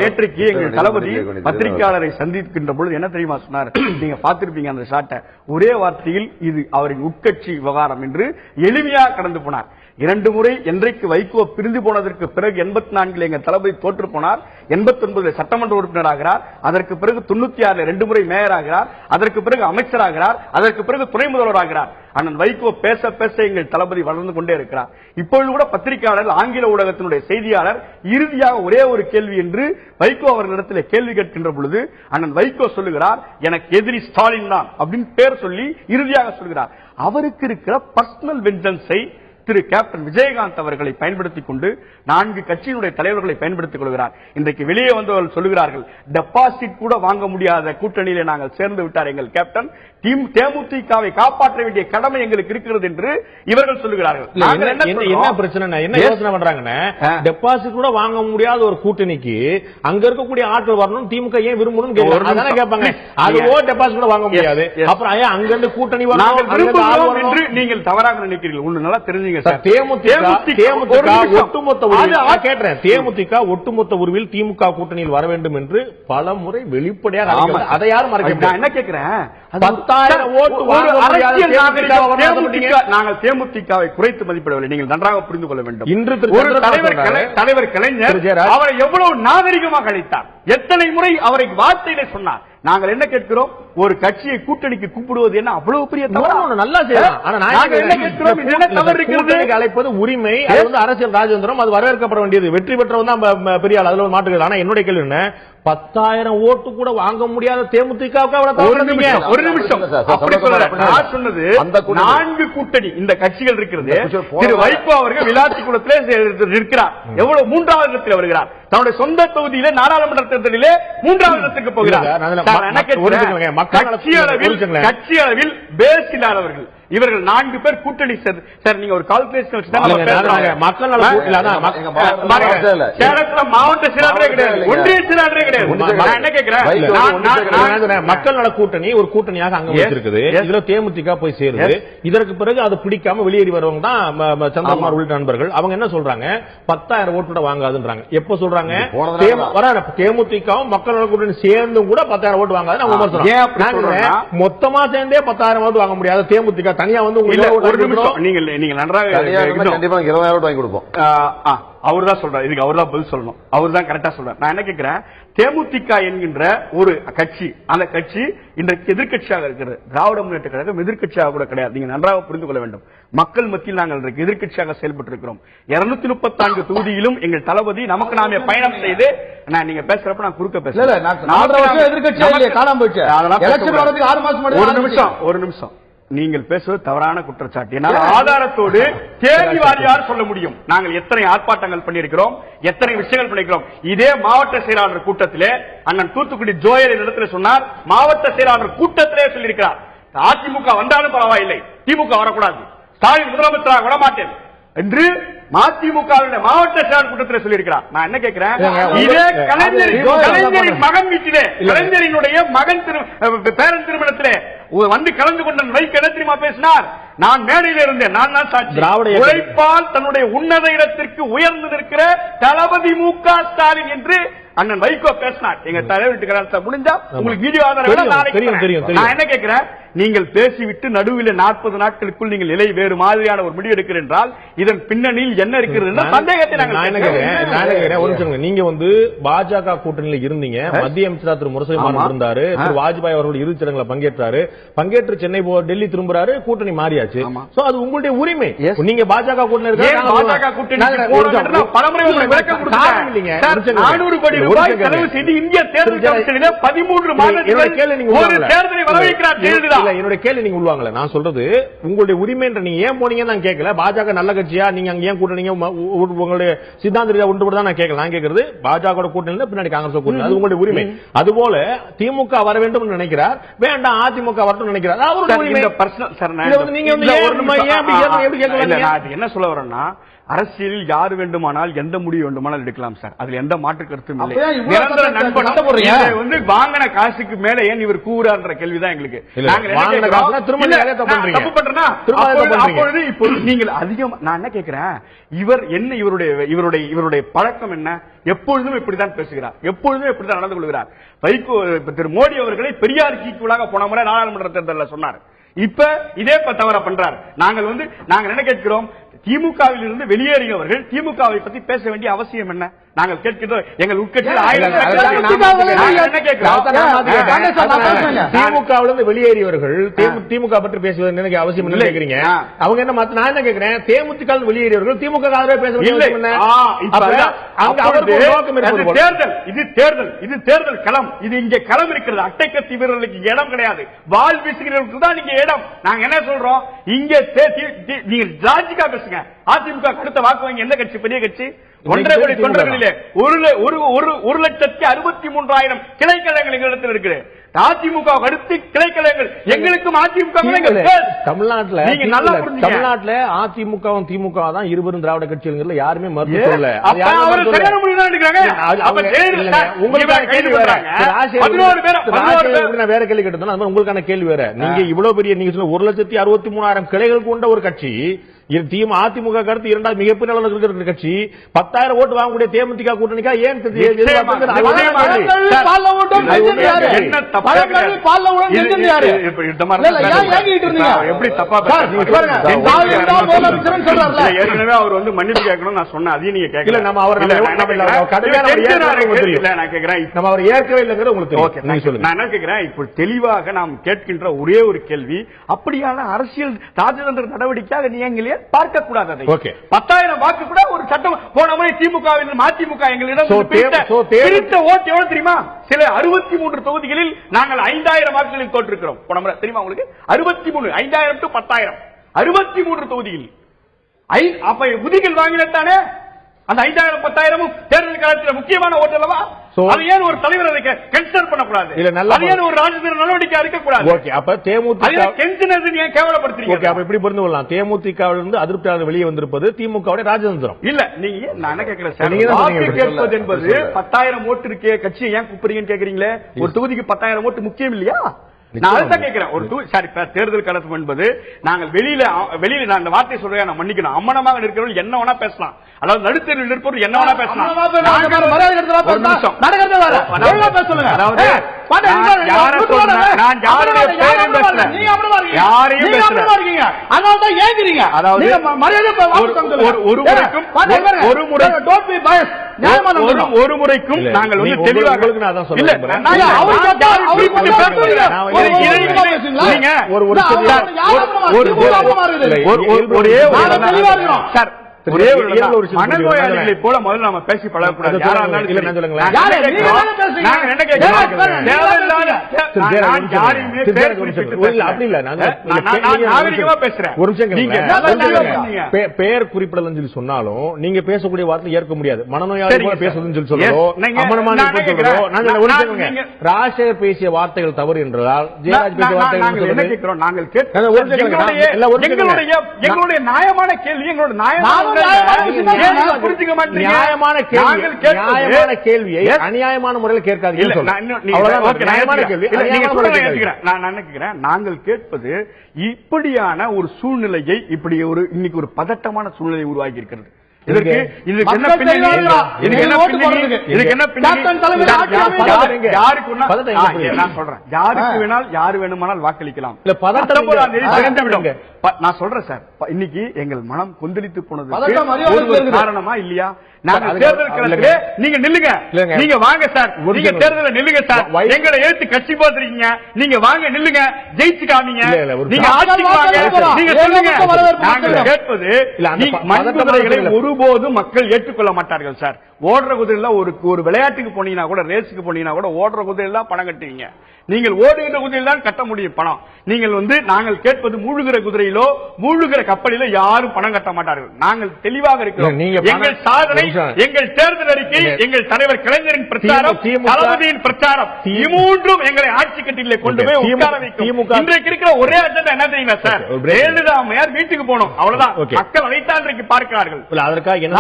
நேற்றைக்கு எங்கள் தளபதி பத்திரிகையாளரை சந்திக்கின்ற பொழுது என்ன தெரியுமா சொன்னார்? நீங்க பார்த்திருப்பீங்க அந்த ஷாட்டை. ஒரே வார்த்தையில் இது அவரின் உட்கட்சி விவகாரம் என்று எளிமையாக கடந்து போனார். 2 முறை என்றைக்கு வைகோ பிரிந்து போனதற்கு பிறகு 84 எங்கள் தளபதி தோற்று போனார். 89 சட்டமன்ற உறுப்பினர் ஆகிறார். அதற்கு பிறகு 96 2 முறை மேயர் ஆகிறார். அதற்கு பிறகு அமைச்சராகிறார். அதற்கு பிறகு துணை முதல்வர் ஆகிறார். அண்ணன் வைகோ பேச பேச எங்கள் தளபதி வளர்ந்து கொண்டே இருக்கிறார். இப்பொழுது கூட பத்திரிகையாளர், ஆங்கில ஊடகத்தினுடைய செய்தியாளர் இறுதியாக ஒரே ஒரு கேள்வி என்று வைகோ அவர்களிடத்தில் கேள்வி கேட்கின்ற பொழுது அண்ணன் வைகோ சொல்லுகிறார், எனக்கு எதிரி ஸ்டாலின் தான் அப்படின்னு பேர் சொல்லி இறுதியாக சொல்கிறார். அவருக்கு இருக்கிற பர்சனல் வெஞ்சன்ஸை திரு கேப்டன் விஜயகாந்த் அவர்களை பயன்படுத்திக் கொண்டு 4 கட்சியினுடைய தலைவர்களை பயன்படுத்திக் கொள்கிறார். இன்றைக்கு வெளியே வந்தவர்கள் சொல்லுகிறார்கள், டெபாசிட் கூட வாங்க முடியாத கூட்டணியிலே நாங்கள் சேர்ந்து விட்டார் எங்கள் கேப்டன். தேமுதிகவை காப்பாற்ற வேண்டிய கடமை எங்களுக்கு இருக்கிறது என்று இவர்கள் சொல்லுகிறார்கள். என்ன பிரச்சனை, என்ன யோசனை பண்றாங்கன்னா, டெபாசிட் கூட வாங்க முடியாத ஒரு கூட்டணிக்கு அங்க இருக்கக்கூடிய ஆட்கள் வரணும், திமுக ஏன் விரும்பணும் கேட்பாங்க. அதுவோ டெபாசிட் கூட வாங்க முடியாது, அப்புறம் அங்க இருந்து கூட்டணி வரணும் என்று நீங்கள் தவறாக நினைக்கிறீர்கள். ஒண்ணு நல்லா தெரிஞ்சுங்க. தேமுதிக ஒட்டுமொத்த உருவில் திமுக கூட்டணியில் வர வேண்டும் என்று பல முறை வெளிப்படையாக அதை யாரும் என்ன கேட்கிறேன், 10,000 ஓட்டு வாங்க முடியாத நாங்கள் தேமுதிகவை குறைத்து மதிப்பிடவில்லை. நீங்கள் நன்றாக புரிந்து கொள்ள வேண்டும். இன்று ஒரு தலைவர் கலைஞர் அவரை எவ்வளவு நாகரிகமாக அழைத்தார், எத்தனை முறை அவரை வார்த்தையில சொன்னார். நாங்கள் என்ன கேட்கிறோம், ஒரு கட்சியை கூட்டணிக்கு கூப்பிடுவது என்ன அவ்வளவு பெரிய தவறு? நல்லா செய்யலாம். ஆனா நாங்கள் என்ன கேட்கிறோம், இது என்ன தவறு இருக்கிறது? அழைப்பது உரிமை, அது வந்து அரசியல் ராஜேந்திரம், அது வரவேற்கப்பட வேண்டியது. வெற்றி பெற்றவன் தான் பெரிய ஆள், அதுல ஒரு மாற்று. ஆனா என்னுடைய கேள்வி என்ன, 10,000 ஓட்டு கூட வாங்க முடியாத தேமுதிகவுக்கு ஒரு நிமிஷம் நான் சொன்னது 4 கூட்டணி இந்த கட்சிகள் இருக்கிறது. திரு வைகோ அவர்கள் விளாத்தி குளத்திலே இருக்கிறார், எவ்வளவு 3வது இடத்தில் வருகிறார். தன்னுடைய சொந்த தொகுதியிலே நாடாளுமன்ற தேர்தலிலே 3வது இடத்துக்கு போகிறார். கட்சி அளவில் பேஸ் இல்லாதவர்கள் இவர்கள் 4 பேர் கூட்டணி. சார் நீங்க ஒரு கால்குலேஷன் மக்கள் மாவட்ட செயலாளரே கிடையாது, ஒன்றிய செயலாளரே கிடையாது. என்ன கேட்கிறேன், மக்கள் நல கூட்டணி ஒரு கூட்டணியாக அங்க வச்சிருக்குது. இதுல தேமுதிக போய் சேருது. இதற்கு பிறகு அது பிடிக்காம வெளியேறி வரவங்க தான் சந்திரகுமார் உள்ளிட்ட நண்பர்கள். அவங்க என்ன சொல்றாங்க, 10,000 ஓட்டு வாங்காதுன்றாங்க. எப்ப சொல்றாங்க, தேமுதிகவும் மக்கள் நல கூட்டணி சேர்ந்தும் கூட 10,000 ஓட்டு வாங்காது. மொத்தமா சேர்ந்தே 10,000 ஓட்டு வாங்க முடியாது. தேமுதிக தனியா வந்து ஒரு நிமிஷம் நீங்க நன்றாக கண்டிப்பா 20,000 ஓட்டு வாங்கி கொடுப்போம். அவர் தான் சொல்றாரு, இதுக்கு அவர் தான் பதில் சொல்லணும். அவர் தான் கரெக்டா சொல்றாரு. நான் என்ன கேட்கிறேன், தேமுதிக என்கின்ற ஒரு கட்சி, அந்த கட்சி இன்றைக்கு எதிர்கட்சியாக இருக்கிறது. திராவிட முன்னேற்ற கழகம் எதிர்கட்சியாக கூட கிடையாது. நீங்க நன்றாக புரிந்து கொள்ள வேண்டும். மக்கள் மத்தியில் நாங்கள் எதிர்கட்சியாக செயல்பட்டு இருக்கிறோம். 234 தொகுதியிலும் எங்கள் தளபதி நமக்கு நாமே பயணம் செய்து, நீங்க பேசுறப்ப நான் குறுக்க பேசுறேன். ஒரு நிமிஷம் நீங்கள் பேசுவது தவறான குற்றச்சாட்டு. என்னால் ஆதாரத்தோடு தேதி வாரியாக சொல்ல முடியும். நாங்கள் எத்தனை ஆர்ப்பாட்டங்கள் பண்ணியிருக்கிறோம், எத்தனை விஷயங்கள் பண்ணியிருக்கிறோம். இதே மாவட்ட செயலாளர் கூட்டத்திலே அண்ணன் தூத்துக்குடி ஜோயல் இடத்துல சொன்னார், மாவட்ட செயலாளர் கூட்டத்திலே சொல்லியிருக்கிறார், அதிமுக வந்தாலும் பரவாயில்லை, திமுக வரக்கூடாது, ஸ்டாலின் முதலமைச்சராக விடமாட்டேன் என்று மதிமுக மாவட்ட செயலாளர் கூட்டத்தில் சொல்லியிருக்கிறார். நான் என்ன கேட்கிறேன், இதே கலைஞரின் மகன் வீட்டிலே, கலைஞரினுடைய மகன் பேரன் திருமணத்திலே வந்து கலந்து கொண்ட வைக்க என்ன தெரியுமா பேசினார், நான் மேடையில் இருந்தேன், நான் தான் சாட்சி, உழைப்பால் தன்னுடைய உன்னத இடத்திற்கு உயர்ந்து நிற்கிற தளபதி மு.க. ஸ்டாலின் என்று அண்ணன் வைகோ பேசினார். எங்க தலைவர் முடிஞ்சா உங்களுக்கு வீடியோ ஆதாரம் நான் என்ன கேட்கிறேன், நீங்கள் பேசிவிட்டு நடுவில் 40 நாட்களுக்குள் நீங்கள் நிலை வேறு மாதிரியான ஒரு முடிவு எடுக்கிறீர்கள் என்றால் இதன் பின்னணியில் என்ன இருக்கிறது என்ற சந்தேகத்தை நாங்கள் நீங்க வந்து பாஜக கூட்டணியில் இருந்தீங்க, மத்திய அமைச்சர் திரு முரசொலிமாறன் இருந்தாரு, திரு வாஜ்பாய் அவர்கள் இறுதிச் சடங்குல பங்கேற்றாரு, பங்கேற்று சென்னை டெல்லி திரும்புறாரு, கூட்டணி மாறியாச்சு. அது உங்களுடைய உரிமை. நீங்க பாஜக கூட்டணி இந்திய தேர்தல் 13 என்னுடைய கேள்வி நீங்க உள்வாங்கல. நான் சொல்றது உங்களுடைய உரிமை. நீங்க ஏன் போனீங்க நான் கேட்கல. பாஜக நல்ல கட்சியா, நீங்க அங்க ஏன் கூட்டணி உங்களுடைய சித்தாந்த ரீதியா ஒன்று நான் கேட்கல. நான் கேட்கறது பாஜக கூட்டணி பின்னாடி காங்கிரஸ் கூட்டணி, அது உங்களுடைய உரிமை. அதுபோல திமுக வர வேண்டும் நினைக்கிறார், வேண்டாம் அதிமுக வரட்டும் நினைக்கிறார், அவருடைய உரிமை. நீங்க என்ன சொல்ல வரேன்னா, அரசியலில் யார் வேண்டுமானால் எந்த முடிவு வேண்டுமானால் எடுக்கலாம் சார், அதுல எந்த மாற்று கருத்தும் இல்லை. நிரந்தர நண்பன் வந்து வாங்கின காசுக்கு மேல ஏன் இவர் கூறார்ன்ற கேள்விதான் எங்களுக்கு. நீங்கள் அதிகம் நான் என்ன கேட்கிறேன், இவர் என்ன, இவருடைய பழக்கம் என்ன, எப்பொழுதும் இப்படித்தான் பேசுகிறார், எப்பொழுதும் இப்படித்தான் நடந்து கொள்கிறார். வைகோ திரு மோடி அவர்களை பெரியார் கீக்குள்ளாக போன முறை நாடாளுமன்ற தேர்தலில் சொன்னார். இப்ப இதே தவற பண்றார். நாங்கள் என்ன கேட்கிறோம், திமுகவில் இருந்து வெளியேறியவர்கள் திமுகவை பத்தி பேச வேண்டிய அவசியம் என்ன? நாங்கள் கேட்கிறோம், எங்கள் உட்கட்சியில் திமுகவிலிருந்து வெளியேறியவர்கள் திமுக பற்றி பேசுவது எனக்கு அவசியம் இல்லை கேட்கிறீங்க. அவங்க என்ன, நான் என்ன கேட்கிறேன், தேமுதிக வெளியேறியவர்கள் திமுக பேச தேர்தல், இது தேர்தல் களம், இது இங்கே களம் இருக்கிறது. அட்டை கத்தி வீரர்களுக்கு இடம் கிடையாது, வால் வீசுகிறவர்களுக்கு தான் இங்க இடம். நாங்க என்ன சொல்றோம், இங்க நீங்க ஜார்ஜிகா பேசுங்க, அதிமுக அடுத்த வாக்கு வாங்கி எந்த கட்சி பெரிய கட்சி? 1.5 கோடி தொண்டர்களிலே 1,63,000 கிளைக்கழகங்கள் எங்களிடத்தில் இருக்கிறது. அதிமுக அடுத்து கிளைக்கழகங்கள் எங்களுக்கும் அதிமுக தமிழ்நாட்டில் அதிமுகவும் திமுக தான் இருவரும் திராவிட கட்சிகள் யாருமே மறுத்து சொல்லல. வேற கேள்வி கேட்டோம், உங்களுக்கான கேள்வி வேற. நீங்க இவ்வளவு பெரிய, நீங்க 1,63,000 கிளைகள் கொண்ட ஒரு கட்சி அதிமுக கருத்து இரண்டாவது மிகப்பெரிய அளவில் இருக்கிற கட்சி 10,000 ஓட்டு வாங்கக்கூடிய தேமுதிக கூட்டணிக்கா ஏன் எப்படி தப்பா ஏற்கனவே அவர் வந்து மன்னிப்பு கேட்கணும் நான் சொன்னேன், அதையும் நீங்க கேட்கல. நம்ம அவர் ஏற்கவே இல்லைங்கிற உங்களுக்கு நான் என்ன கேட்கிறேன், இப்போ தெளிவாக நாம் கேட்கின்ற ஒரே ஒரு கேள்வி, அப்படியான அரசியல் ராஜதந்திர நடவடிக்கையாக நீங்களே பார்க்க கூடாது. அதை 10,000 வாக்கு கூட ஒரு சட்டம் போன முறை திமுகவினர் அதிமுக எங்களிடம் பிரித்த ஓட்டு எவ்வளவு தெரியுமா? சில 63 தொகுதிகளில் நாங்கள் 5,000 வாக்குகளில் தோற்றிருக்கிறோம். போன முறை தெரியுமா உங்களுக்கு? 63 5,000 to 10,000 63 தொகுதியில். அப்ப உதிகள் வாங்கினத்தானே அந்த 5,000 10,000 தேர்தல் காலத்தில் முக்கியமான ஓட்டு அல்லவா? அது ஏன் ஒரு தலைவர் அதை கன்சிடர் பண்ணக்கூடாது? அது ஏன் ஒரு ராஜதந்திர நடவடிக்கை இருக்கக்கூடாது? ஓகே, அப்ப தேமுதிக கேவலப்படுத்துறீங்க. ஓகே, அப்ப எப்படி புரிந்து கொள்ளலாம்? தேமுதிகவிலிருந்து அதிருப்தியாளர் வெளியே வந்திருப்பது திமுகவுடைய ராஜதந்திரம் இல்ல. நீங்க நான் என்ன கேட்கிறேன் சார், கேட்பது என்பது 10,000 ஓட்டு இருக்கே கட்சியை ஏன் கூப்பிடுறீங்கன்னு கேக்குறீங்களே. ஒரு தொகுதிக்கு 10,000 ஓட்டு முக்கியம் இல்லையா? நான் அதான் கேட்கிறேன். ஒரு தேர்தல் கலசம் என்பது நாங்கள் வெளியில நான் அந்த வார்த்தை சொல்றேன், நான் மன்னிக்கணும். அம்மனமாக நிற்கிறவர்கள் என்ன வேணா பேசலாம், அதாவது நடுத்தரில் நிற்பவர்கள் என்ன வேணா பேசலாம். ஒரு முறைக்கும் நாங்கள் வந்து தெளிவாக மனநோயாளிகளை போல முதல்ல நம்ம பேசி பழகக்கூடாது. பெயர் குறிப்பிடலன்னு சொல்லி சொன்னாலும் நீங்க பேசக்கூடிய வார்த்தை ஏற்க முடியாது. மனநோயாளி போல பேசுறதுன்னு சொல்லி சொல்றோம். ராஜசேகர் பேசிய வார்த்தைகள் தவறு என்றால் ஜெயராஜ் பேசிய வார்த்தைகள் எங்களுடைய நியாயமான கேள்வி, எங்களோட நியாயமான கேள்வியை அநியாயமான முறையில் கேட்காதீங்க. நாங்கள் கேட்பது இப்படியான ஒரு சூழ்நிலையை, இப்படி ஒரு இன்னைக்கு ஒரு பதட்டமான சூழ்நிலை உருவாகி இருக்கிறது. யாரு வேணுமானால் வாக்களிக்கலாம். நான் சொல்றேன் சார், இன்னைக்கு எங்கள் மனம் கொந்தளித்து போனது காரணமா இல்லையா? நீங்க நில்லுங்க, நீங்க வாங்க சார், நீங்க தேர்தலில் நில்லுங்க சார், எங்களை எழுத்து கட்சி போத்திருக்கீங்க, நீங்க வாங்க நில்லுங்க, ஜெயிச்சு காமிங்க, நீங்க ஆட்சிக்கு வாங்க, நீங்க சொல்லுங்க. நாங்கள் கேட்பது மண்குதிரைகளை ஒருபோதும் மக்கள் ஏற்றுக்கொள்ள மாட்டார்கள் சார். ஓடுற குதிரையில ஒரு விளையாட்டுக்கு போனீங்கன்னா கூட, ரேஸுக்கு போனீங்கன்னா கூட ஓடுற குதிரையில பணம் கட்டுவீங்க. நீங்கள் ஓடுகின்ற குதிரையில் தான் கட்ட முடியும் பணம். நீங்கள் வந்து நாங்கள் கேட்பது மூழ்குகிற குதிரையிலோ மூழ்குகிற கப்பலிலோ யாரும் பணம் கட்ட மாட்டார்கள். நாங்கள் தெளிவாக இருக்கிறோம். எங்கள் சாதனை, எங்கள் தேர்தல் அறிக்கை, எங்கள் தலைவர் கலைஞரின் பிரச்சாரம், தளபதியின் பிரச்சாரம், மூன்றும் எங்களை ஆட்சி கட்டிலே கொண்டு போய் உட்கார வைக்கும். இன்றைக்கு இருக்கிற ஒரே அஜெண்டா என்ன தெரியுங்களா சார்? ஜெயலலிதா அம்மையார் வீட்டுக்கு போனோம், அவ்வளவுதான். மக்கள் அதைத்தான் இன்றைக்கு பார்க்கிறார்கள். அதற்காக என்ன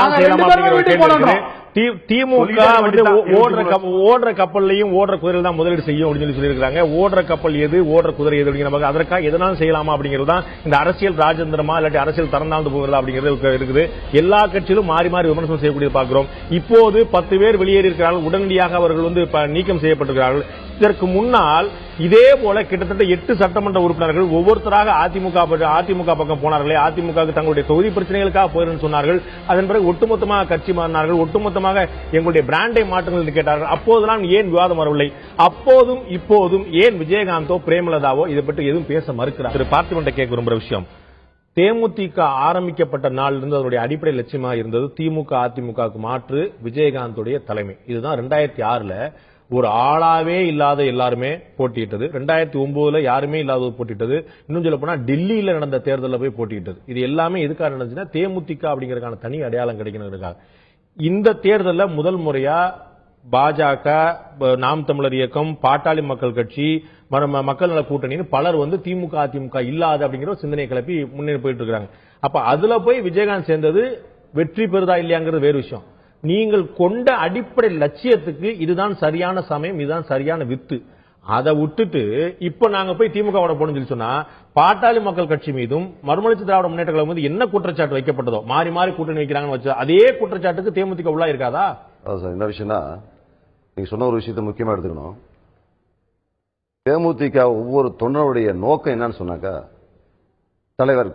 திமுக வந்து ஓடுற கப்பல்லையும் ஓடுற குதிரையில் தான் முதலீடு செய்யும் அப்படின்னு சொல்லியிருக்காங்க. ஓடுற கப்பல் எது, ஓடுற குதிரை எது அப்படிங்கிற அதற்காக எதனாலும் செய்யலாமா அப்படிங்கிறது தான் இந்த அரசியல் ராஜேந்திரமா இல்லாட்டி அரசியல் தரந்தாழ்ந்து போகிறதா அப்படிங்கிறது இருக்குது. எல்லா கட்சியிலும் மாறி மாறி விமர்சனம் செய்யக்கூடிய பார்க்கிறோம். இப்போது 10 பேர் வெளியேறி இருக்கிறார்கள், உடனடியாக அவர்கள் வந்து நீக்கம் செய்யப்பட்டிருக்கிறார்கள். இதற்கு முன்னால் இதே போல கிட்டத்தட்ட 8 சட்டமன்ற உறுப்பினர்கள் ஒவ்வொருத்தராக அதிமுக பக்கம் போனார்களே, அதிமுக தங்களுடைய தொகுதி பிரச்சனைகளுக்காக போயிருன்னு சொன்னார்கள். அதன் பிறகு ஒட்டுமொத்தமாக கட்சி மாறினார்கள், ஒட்டுமொத்தமாக எங்களுடைய பிராண்டை மாற்றுங்கள் என்று கேட்டார்கள். அப்போதெல்லாம் ஏன் விவாதம் வரவில்லை? அப்போதும் இப்போதும் ஏன் விஜயகாந்தோ பிரேமலதாவோ இதை பற்றி எதுவும் பேச மறுக்கிறார்? திரு பார்த்திபன் கேட்க விரும்புகிற விஷயம், தேமுதிக ஆரம்பிக்கப்பட்ட நாளிலிருந்து அதனுடைய அடிப்படை லட்சியமாக இருந்தது திமுக அதிமுகவுக்கு மாற்று விஜயகாந்துடைய தலைமை. இதுதான் 2006ல ஒரு ஆளாவே இல்லாத எல்லாருமே போட்டியிட்டது. 2009ல யாருமே இல்லாத போட்டிட்டது. இன்னும் சொல்ல போனா டெல்லியில நடந்த தேர்தலில் போய் போட்டியிட்டது. இது எல்லாமே எதுக்காக நடந்துச்சுன்னா தேமுதிக அப்படிங்கறதுக்கான தனி அடையாளம் கிடைக்கணுங்கிறதுக்காக. இந்த தேர்தலில் முதல் முறையா பாஜக, நாம் தமிழர் இயக்கம், பாட்டாளி மக்கள் கட்சி, மக்கள் நல கூட்டணின்னு பலர் வந்து திமுக அதிமுக இல்லாத அப்படிங்கிற ஒரு சிந்தனை கிளப்பி முன்னேறி போயிட்டு இருக்காங்க. அப்ப அதுல போய் விஜயகாந்த் சேர்ந்தது வெற்றி பெறுதா இல்லையாங்கிறது வேறு விஷயம். நீங்கள் கொண்ட அடிப்படை லட்சியத்துக்கு இதுதான் சரியான சமயம், இதுதான் சரியான வித்து. அதை விட்டுட்டு இப்ப நாங்க போய் திமுகவோட போனோம்னு சொல்லி சொன்னா பாட்டாளி மக்கள் கட்சி மீதும் மறுமலர்ச்சி திராவிட முன்னேற்ற கழகம் மீது என்ன குற்றச்சாட்டு வைக்கப்பட்டதோ மாறி மாறி கூட்டணி வைக்கிறாங்கன்னு வச்சு அதே குற்றச்சாட்டுக்கு தேமுதிக உள்ளா இருக்காதா? என்ன விஷயம்னா நீங்க சொன்ன ஒரு விஷயத்தை முக்கியமா எடுத்துக்கணும். தேமுதிக ஒவ்வொரு தொண்டருடைய நோக்கம் என்னன்னு சொன்னாக்கா, தலைவர்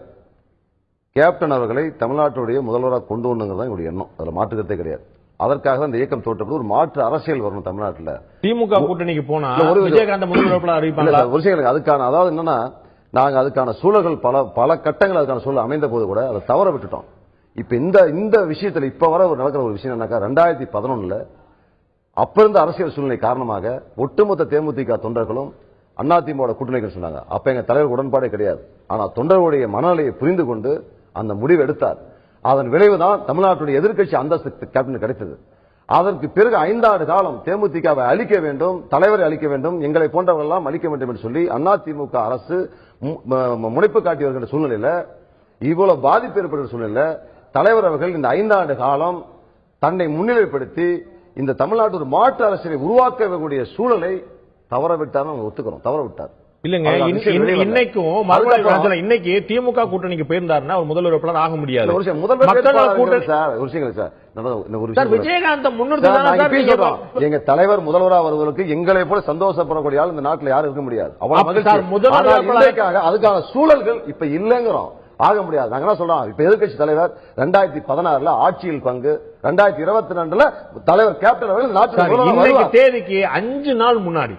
கேப்டன் அவர்களை தமிழ்நாட்டுடைய முதல்வராக கொண்டு வரணுங்கிறது எங்களுடைய எண்ணம். அதுல மாற்றுக்கிறதே கிடையாது. அதற்காக தான் இந்த இயக்கம் தோற்றப்பட்டு ஒரு மாற்று அரசியல் வரணும் தமிழ்நாட்டில். திமுக கூட்டணிக்கு போனா விஜயகாந்த் முதல்வர் அறிவிப்பாங்க. ஒரு விஷயம் அதுக்கான, அதாவது என்னன்னா, நாங்க அதுக்கான சூழல்கள் பல கட்டங்கள் அதுக்கான சூழல் அமைந்த போது கூட அதை தவற விட்டுட்டோம். இப்ப இந்த விஷயத்துல இப்ப வர நடக்கிற ஒரு விஷயம் என்னக்கா, 2011 அப்ப இருந்த அரசியல் சூழ்நிலை காரணமாக ஒட்டுமொத்த தேமுதிக தொண்டர்களும் அதிமுக கூட்டணிகள் சொன்னாங்க. அப்ப எங்க தலைவர் உடன்பாடே கிடையாது. ஆனா தொண்டர்களுடைய மனநிலையை புரிந்து கொண்டு அந்த முடிவு எடுத்தார். அதன் விளைவுதான் தமிழ்நாட்டுடைய எதிர்க்கட்சி அந்தஸ்து கேப்டன் கிடைத்தது. அதற்கு பிறகு 5 ஆண்டு காலம் தேமுதிகவை அழிக்க வேண்டும், தலைவரை அழிக்க வேண்டும், எங்களை போன்றவர்கள் எல்லாம் அழிக்க வேண்டும் என்று சொல்லி அதிமுக அரசு முனைப்பு காட்டி வருகின்ற சூழ்நிலையில, இவ்வளவு பாதிப்பு ஏற்படுகிற சூழ்நிலையில தலைவர் அவர்கள் இந்த 5 ஆண்டு காலம் தன்னை முன்னிலைப்படுத்தி இந்த தமிழ்நாட்டு ஒரு மாற்று அரசியலை உருவாக்கக்கூடிய சூழலை தவறவிட்டார். ஒத்துக்கிறோம், தவறவிட்டார். இல்லங்க, இன்னைக்கும் இன்னைக்கு திமுக கூட்டணிக்கு போயிருந்தாருன்னா ஒரு முதல்வர் வேட்பாளர் ஆக முடியாது. விஜயகாந்த் முன்னிறுத்தி எங்க தலைவர் முதல்வராக வருவதற்கு எங்களை போல சந்தோஷப்படக்கூடிய ஆள் இந்த நாட்டில் யாரும் இருக்க முடியாது. அதுக்கான சூழல்கள் இப்ப இல்லங்கிறோம். ஆக முடியாது. நாங்க என்ன சொல்றோம், இப்ப எதிர்க்கட்சி தலைவர் 2016 ஆட்சியில் பங்கு, 2022 தலைவர் கேப்டன் அவர்கள் நாட்டு தேதிக்கு 5 நாள் முன்னாடி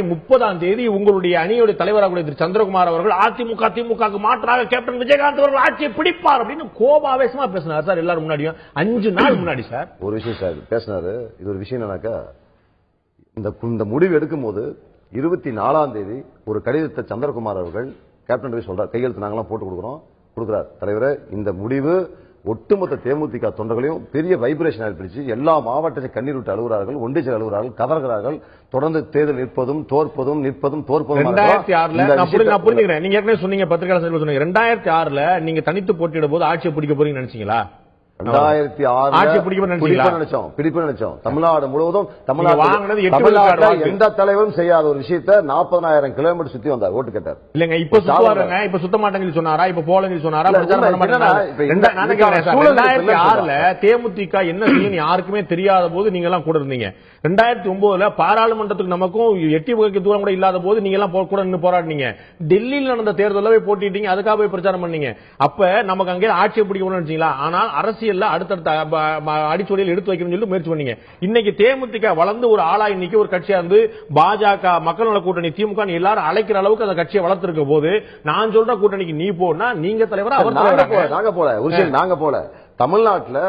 30ஆம் தேதி உங்களுடைய அணியுடைய தலைவராக திரு சந்திரகுமார் அவர்கள் அதிமுக திமுக மாற்றாக கேப்டன் விஜயகாந்த் அவர்கள் ஆட்சியை பிடிப்பார் அப்படின்னு கோபாவேசமா பேசினார் சார். எல்லாரும் முன்னாடியும் 5 நாள் முன்னாடி சார் ஒரு விஷயம் சார் பேசினாரு. இது ஒரு விஷயம் என்னன்னாக்கா, இந்த முடிவு எடுக்கும் போது 24ஆம் தேதி ஒரு கடிதத்தை சந்திரகுமார் அவர்கள் கேப்டன் சொல்றார், கையெழுத்து நாங்களாம் போட்டு கொடுக்கிறார். தலைவரே, இந்த முடிவு ஒட்டுமொத்த தேமுதிக தொண்டர்களையும் பெரிய வைப்ரேஷன் ஏற்படுத்தி எல்லா மாவட்டத்தையும் கண்ணீர் விட்டு அழுகிறார்கள், ஒன்றிய அழுகிறார்கள், கதறுகிறார்கள். தொடர்ந்து தேர்தல் நிற்பதும் தோற்பதும் நிற்பதும் தோற்பதும். 2006 புரிஞ்சுக்கிறேன். நீங்க ஏற்கனவே சொன்னீங்க, பத்திரிகையாளர் சொன்னீங்க 2006 நீங்க தனித்து போட்டியிடும் போது ஆட்சியை பிடிக்க போறீங்கன்னு நினைச்சீங்களா? 2006 பிடிப்பு நினைச்சோம். தமிழ்நாடு முழுவதும் எந்த தலைவரும் செய்யாத ஒரு விஷயத்தை 40,000 கிலோமீட்டர் சுத்தி வந்தார், ஓட்டு கேட்டார். இல்லங்க, இப்ப சுத்துவாருங்க, இப்ப சுத்த மாட்டேன்னு சொன்னாரா, இப்ப போலன்னு சொன்னாரா? 2006 தேமுதிக என்ன செய்யும் யாருக்குமே தெரியாத போது நீங்க எல்லாம் கூட இருந்தீங்க. 2009 பாராளுமன்றத்துக்கு நமக்கும் எட்டி வகைக்கு தூரம் கூட இல்லாத போது நீங்க எல்லாம் கூட நின்று போராடினீங்க. டெல்லியில் நடந்த தேர்தலில் போய் போட்டிட்டீங்க, அதுக்காக போய் பிரச்சாரம் பண்ணீங்க. அப்ப நமக்கு அங்கே ஆட்சியை பிடிக்கணும்னு நினைச்சீங்களா? ஆனால் அரசியல் அடுத்தடுத்த அடிச்சொலியில் எடுத்து வைக்கணும்னு சொல்லி முயற்சி பண்ணீங்க. இன்னைக்கு தேமுதிக வளர்ந்து ஒரு ஆளா இன்னைக்கு ஒரு கட்சியா இருந்து பாஜக மக்கள் நல கூட்டணி திமுக எல்லாரும் அழைக்கிற அளவுக்கு அந்த கட்சியை வளர்த்திருக்க போது நான் சொல்ற கூட்டணிக்கு நீ போனா நீங்க தலைவரா நாங்க போல தமிழ்நாட்டில்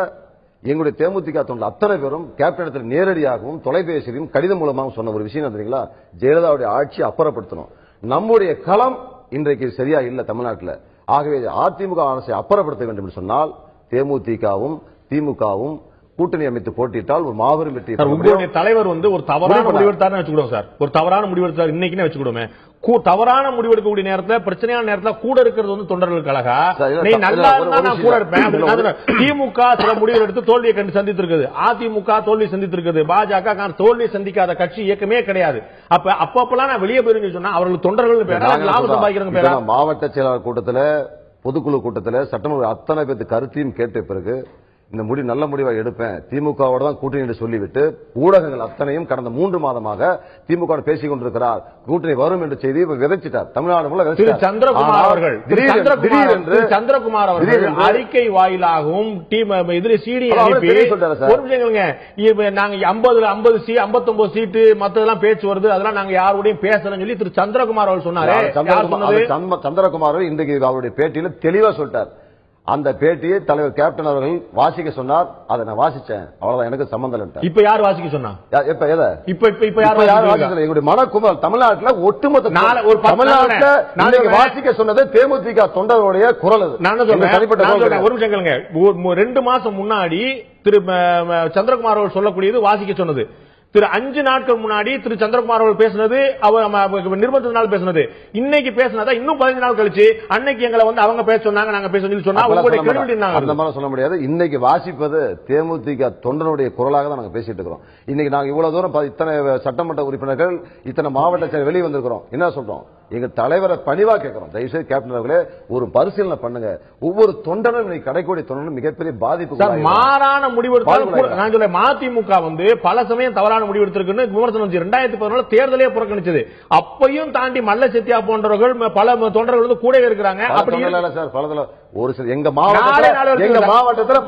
எங்களுடைய தேமுதிக தொண்டர்கள் அத்தனை பேரும் கேப்டனத்தில் நேரடியாகவும் தொலைபேசியிலும் கடிதம் மூலமாக சொன்ன ஒரு விஷயம் தெரியுங்களா, ஜெயலலிதாவுடைய ஆட்சியை அப்புறப்படுத்தணும். நம்முடைய களம் இன்றைக்கு சரியா இல்ல தமிழ்நாட்டில். ஆகவே அதிமுக அரசை அப்புறப்படுத்த வேண்டும் என்று சொன்னால் தேமுதிகவும் திமுகவும் கூட்டணி அமைத்து போட்டியிட்டால் ஒரு மாபெரும் வெற்றி. உங்களுடைய தலைவர் ஒரு தவறான முடிவெடுத்தார் வச்சுக்கிடுவோம் சார். ஒரு தவறான முடிவெடுத்தார் இன்னைக்கு வச்சுக்கிடுவோமே. தவறான முடிவெடுக்கக்கூடிய நேரத்தில் பிரச்சனையான நேரத்தில் கூட இருக்கிறது தொண்டர்கள் கழகா. நீ நல்லா இருந்தா நான் கூட இருப்பேன். திமுக சில முடிவுகள் எடுத்து தோல்வியை கண்டு சந்தித்திருக்குது, அதிமுக தோல்வி சந்தித்திருக்குது, பாஜக தோல்வி சந்திக்காத கட்சி இயக்கமே கிடையாது. அப்பெல்லாம் நான் வெளியே போயிருந்தேன்னு சொன்னா அவர்கள் தொண்டர்கள் லாபம் சம்பாதிக்கிறாங்க பேரா. மாவட்ட செயலாளர் கூட்டத்தில் பொதுக்குழு கூட்டத்தில் சட்டமன்ற அத்தனை பேருக்கு கருத்தையும் கேட்ட பிறகு இந்த முடிவு நல்ல முடிவை எடுப்பேன், திமுகவோட தான் கூட்டணி என்று சொல்லிவிட்டு ஊடகங்கள் அத்தனையும் கடந்த 3 மாதமாக திமுக பேசிக் கொண்டிருக்கிறார், கூட்டணி வரும் என்ற செய்தியை விதைச்சிட்டார். தமிழ்நாடு சந்திரகுமார் அவர்கள் அறிக்கை வாயிலாகவும் நாங்க 59 சீட்டு மத்ததெல்லாம் பேச்சு வருது, அதெல்லாம் நாங்க யாரோடையும் பேசலன்னு சொல்லி திரு சந்திரகுமார் அவர்கள் சொன்னாரு. சந்திரகுமார் இன்றைக்கு அவருடைய பேட்டியில தெளிவா சொல்லிட்டார். அந்த பேட்டியை தலைவர் கேப்டன் அவர்கள் வாசிக்க சொன்னார், அதை நான் வாசிச்சேன், அவ்வளவுதான், எனக்கு சம்பந்தம் இல்லை. இப்ப யார் வாசிக்க சொன்னா? இப்ப எதை இப்ப யார் வாசிக்கல? எங்களுடைய மனக்குமல் தமிழ்நாட்டில் ஒட்டுமொத்த தமிழ்நாட்டில் வாசிக்க சொன்னது தேமுதிக தொண்டர்களுடைய குரல். நான் சொல்றேன், ஒரு நிமிஷம் கேளுங்க. 2 மாசம் முன்னாடி திரு சந்திரகுமார் அவர்கள் சொல்லக்கூடியது வாசிக்க சொன்னது. திரு 5 நாட்கள் முன்னாடி திரு சந்திரகுமார் அவர்கள் பேசினது, அவர் நிர்பந்தத்தினால் பேசினது, இன்னைக்கு பேசினதா இன்னும் 15 நாள் கழிச்சு அன்னைக்கு எங்களை வந்து அவங்க பேச சொன்னாங்க, நாங்க பேச சொன்னா உங்களுடைய கேள்வி அந்த மாதிரி சொல்ல முடியாது. இன்னைக்கு வாசிப்பது தேமுதிக தொண்டனுடைய குரலாக தான் நாங்க பேசிட்டு இருக்கிறோம். இன்னைக்கு நாங்க இவ்வளவு தூரம் இத்தனை சட்டமன்ற உறுப்பினர்கள், இத்தனை மாவட்ட செயலர் வெளியே வந்திருக்கிறோம். என்ன சொல்றோம்? எங்க தலைவரை பணிவா கேட்கிறோம், தயவுசெய்து கேப்டன் அவர்களே ஒரு பரிசீலனை பண்ணுங்க. ஒவ்வொரு தொண்டனும் இன்னைக்கு கடைக்கோடி தொண்டனும் மிகப்பெரிய பாதிப்பு. மாறான முடிவெடுத்து மதிமுக வந்து பல சமயம் தவறான முடிவெடுத்திருக்குன்னு விமர்சனம். 2014 தேர்தலே புறக்கணிச்சது. அப்பையும் தாண்டி மல்ல செத்தியா போன்றவர்கள் பல தொண்டர்கள் வந்து கூட இருக்கிறாங்க. அப்படி இல்ல சார், பலதுல ஒரு சில எங்க மாவட்டத்துல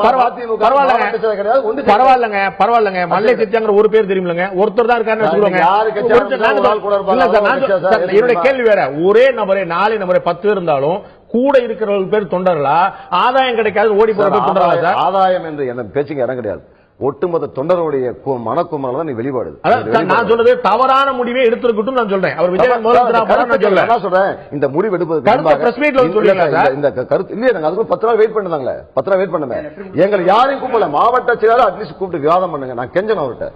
பரவாயில்லங்க, மல்லை செத்தியாங்கிற ஒரு பேர் தெரியுமில்லங்க, ஒருத்தர் தான் இருக்காருன்னு சொல்லுவாங்க. என்னுடைய கேள்வி வேற, ஒரே நபரே 4 நபரே 10 இருந்தாலும் கூட இருக்கிறவர்கள் பேர் தொண்டர்களா? ஆதாயம் கிடைக்காது ஓடி போற தொண்டர்களா? ஆதாயம் என்று என்ன பேச்சுக்கு இடம் கிடையாது. ஒட்டுமொத்த தொண்டருடைய மனக்குமரல் தான் நீ வெளிப்பாடு. நான் சொல்றது தவறான முடிவே எடுத்திருக்கட்டும் நான் சொல்றேன். அவர் விஜயகாந்த் சொல்றேன் இந்த முடிவு எடுப்பது இந்த கருத்து இல்லையா? நாங்க அதுக்கு 10 நாள் வெயிட் பண்ணாங்களே, 10 நாள் வெயிட் பண்ணுங்க. எங்களை யாரையும் கூப்பிடல, மாவட்ட செயலாளர் அட்லீஸ்ட் கூப்பிட்டு விவாதம் பண்ணுங்க. நான் கெஞ்சன் அவர்கிட்ட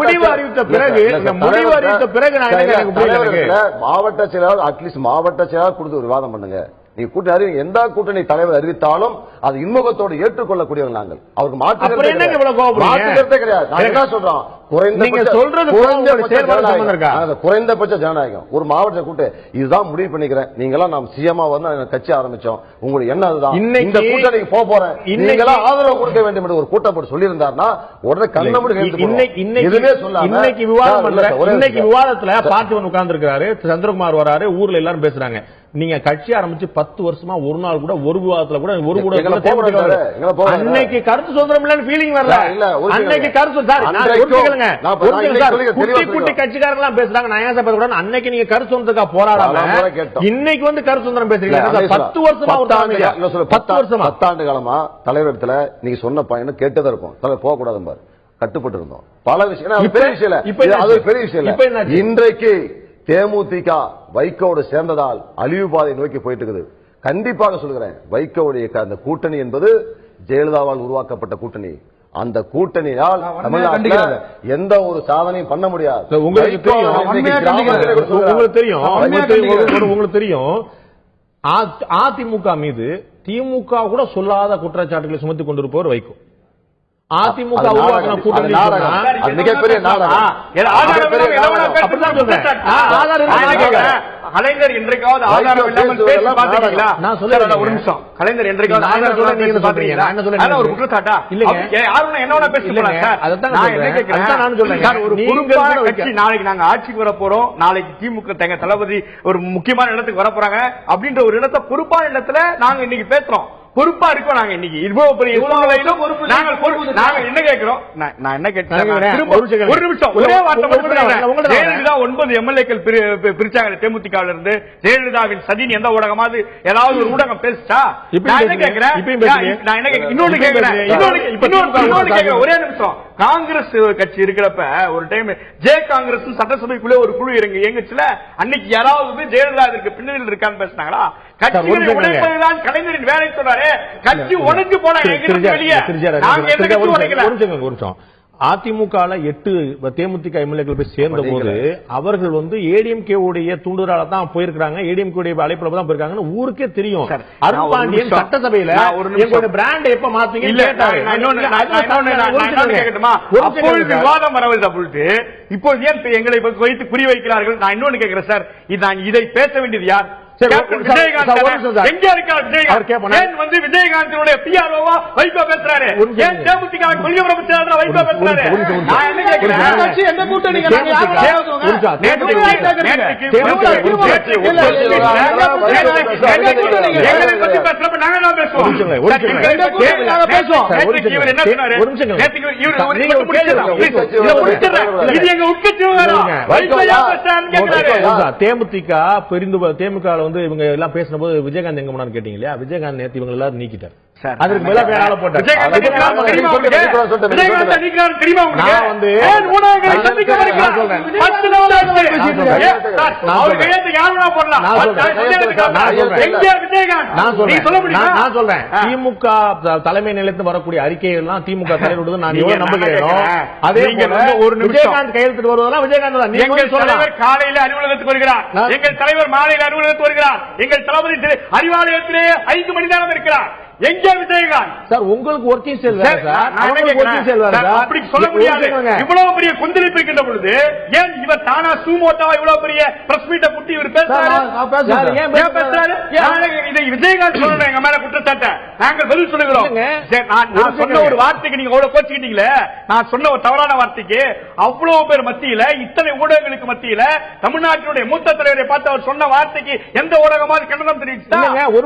முடிவு அறிவித்த பிறகு மாவட்ட செயலாளர் அட்லீஸ்ட் மாவட்ட செயலாளர் கொடுத்து விவாதம் பண்ணுங்க. நீ கூட்டணி அறிவி எந்த கூட்டணி தலைவர் அறிவித்தாலும் அது இன்முகத்தோடு ஏற்றுக்கொள்ளக்கூடியவங்க நாங்கள். அவருக்கு மாற்று கிடையாது. சொல்றோம் குறைந்தபட்ச ஜனநாயகம் ஒரு மாவட்ட கூட்டு இதுதான் முடிவு பண்ணிக்கிறேன். நீங்களாம் நாம் சிஎம்மா வந்து கட்சி ஆரம்பிச்சோம், உங்களுக்கு என்ன அதுதான் இந்த கூட்டணிக்கு போக போறேன், நீங்களாம் ஆதரவு கொடுக்க வேண்டும் என்று ஒரு கூட்டம் போட்டு சொல்லியிருந்தாருன்னா உடனே கண்ணமுடி இன்னைக்கு விவாதத்துல பார்த்திபன் உட்கார்ந்து இருக்கிறாரு, சந்திரகுமார் வராரு, ஊர்ல எல்லாரும் பேசுறாங்க. நீங்க கட்சி ஆரம்பிச்சு 10 வருஷமா ஒரு நாள் கூட ஒரு விவாதத்துல கூட ஒரு கூட அன்னைக்கு கருத்து சுதந்திரம் இல்லன்னு ஃபீலிங் வரல. அன்னைக்கு கருத்து குட்டி கட்சிக்காரங்க பேசுறாங்க, நான் ஏன் பேசக்கூடாது? அன்னைக்கு நீங்க கருத்து சுதந்திரத்துக்கா போராடாம இன்னைக்கு வந்து கருத்து சுதந்திரம் பேசுறீங்க. 10 வருஷமா 10 வருஷமா 10 ஆண்டு காலமா தலைவரிடத்துல நீங்க சொன்ன பையனை கேட்டுதான் இருக்கும். தலைவர் போக கூடாது பாரு, கட்டுப்பட்டு இருந்தோம். பல விஷயம் பெரிய விஷயம். இன்றைக்கு தேமுதிக வைகோடு சேர்ந்ததால் அழிவு பாதை நோக்கி போயிட்டு இருக்குது. கண்டிப்பாக சொல்கிறேன், வைகோவுடைய அந்த கூட்டணி என்பது ஜெயலலிதாவால் உருவாக்கப்பட்ட கூட்டணி. அந்த கூட்டணியால் தமிழ்நாட்டில் எந்த ஒரு சாதனையும் பண்ண முடியாது. உங்களுக்கு தெரியும் அதிமுக மீது திமுக கூட சொல்லாத குற்றச்சாட்டுகளை சுமத்தி கொண்டிருப்பவர் வைகோ. அதிமுக உருவாக்கின கூட்டணி மிகப்பெரிய கலைஞர் என்றைக்காவது ஆதாரம் இல்லாமல் பேசி பாத்தீங்களா? நான் சொல்ல ஒரு நிமிஷம். கலைஞர் என்றைக்காவது ஆதாரம் இல்லாமல் நீங்க பாத்தீங்களா? என்ன சொல்றீங்க? ஒரு குற்றச்சாட்டா இல்லங்க, யாரும் என்னோட பேசுறாங்க. அதான் நான் என்ன கேக்குறேன், நான் சொல்றேன் சார், ஒரு பொறுப்பான கட்சி நாளைக்கு நாங்க ஆட்சிக்கு வர போறோம், நாளைக்கு திமுக தங்க தளபதி ஒரு முக்கியமான இடத்துக்கு வர போறாங்க அப்படின்ற ஒரு இடத்தை பொறுப்பான இடத்துல நாங்க இன்னைக்கு பேசுறோம். பொறுப்பா இருக்கோம் நாங்க இன்னைக்கு. இவ்வளவு பெரிய சூழ்நிலையிலும் நாங்க என்ன கேட்கிறோம்? நான் என்ன கேட்கிறேன், ஒரு நிமிஷம் ஒரே வார்த்தை. ஜெயலலிதா 9 எம்எல்ஏக்கள் பிரிச்சாங்க தேமுதிகவில் இருந்து. ஜெயலலிதாவின் சதின் எந்த ஊடகமாவது ஏதாவது ஒரு ஊடகம் பேசிச்சா? நான் என்ன கேட்கிறேன், நான் என்ன கேட்கிறேன், இன்னொன்னு கேட்கிறேன், ஒரே நிமிஷம். காங்கிரஸ் கட்சி இருக்கிறப்ப ஒரு டைம் ஜே காங்கிரஸ் சட்டசபைக்குள்ளே ஒரு குழு இயங்குச்சுல, அன்னைக்கு யாராவது ஜெயலலிதா இதற்கு பின்னணியில் இருக்கான்னு பேசினாங்களா? கட்சிகளை உடைப்பதுதான் கலைஞரின் வேலை சொன்னாரு. கட்சி உடைஞ்சு போன அதிமுக 8 தேமுதிக எம்எல்ஏக்கள் போய் சேர்ந்த போது அவர்கள் வந்து ஏடிஎம்கே உடைய தூண்டுதலால தான் போயிருக்காங்க, ஏடிஎம்கே அழைப்புல தான் போயிருக்காங்க ஊருக்கே தெரியும். அருண்பாண்டியன் சட்டசபையில எங்களுடைய பிராண்ட் எப்ப மாத்தீங்க விவாதம் வரவில்லை. இப்போ ஏன் எங்களை வைத்து குறி வைக்கிறார்கள்? நான் இன்னொன்னு கேட்கிறேன் சார், இதை பேச வேண்டியது யார்? விஜயகாந்த் பிஆர்ஓவா வைகோ பேசுறாரு. தேமுதிக கொள்கை பிரச்சாரத்துல வைகோ பேசுறாரு. நான் என்ன கேட்கிறேன், எந்த கூட்டணி தேமுதிக இவங்க எல்லாம் பேசின போது விஜயகாந்த் எங்க போனான்னு கேட்டீங்க இல்லையா? விஜயகாந்த் நேத்து இவங்க எல்லாரும் நீக்கிட்டார். அதுக்கு மேல வேணால போட்டேன். திமுக தலைமை நிலையத்தில் வரக்கூடிய அறிக்கைகள் எல்லாம் திமுக தலைவர் நான் நம்புகிறேன். அதே ஒரு விஜயகாந்த் கையெழுத்து வருவதெல்லாம் விஜயகாந்த் தான். எங்கள் தலைவர் காலையில் அலுவலகத்துக்கு வருகிறார், எங்கள் தலைவர் மாலையில் அலுவலகத்துக்கு வருகிறார், எங்கள் தளபதி அறிவாலயத்திலே 5 மணி நேரம் இருக்கிறார். எங்க விஜயகாந்த் சார் உங்களுக்கு ஒர்க்கிங் செல் அப்படி சொல்ல முடியாது. இவ்வளவு பெரிய கொந்தளிப்பு இருக்கின்ற பொழுது ஏன் இவர் தானா சூமோட்டாவா இவ்வளவு பெரிய பிரஸ் மீட்டை புட்டி இவர் பேசுறாரு? இதை விஜயகாந்த் சொல்றேன், எங்க மேல குற்றச்சாட்டை நாங்கள் பதில் சொல்லுகிறோம். நான் சொன்ன ஒரு வார்த்தைக்கு நீங்க அவ்வளவு கோச்சிக்கிட்டீங்களே, நான் சொன்ன ஒரு தவறான வார்த்தைக்கு அவ்வளவு பேர் மத்தியில, இத்தனை ஊடகங்களுக்கு மத்தியில, தமிழ்நாட்டினுடைய மூத்த தலைவரை பார்த்து அவர் சொன்ன வார்த்தைக்கு எந்த ஊடகமாவது கண்டனம் தெரிவிச்சா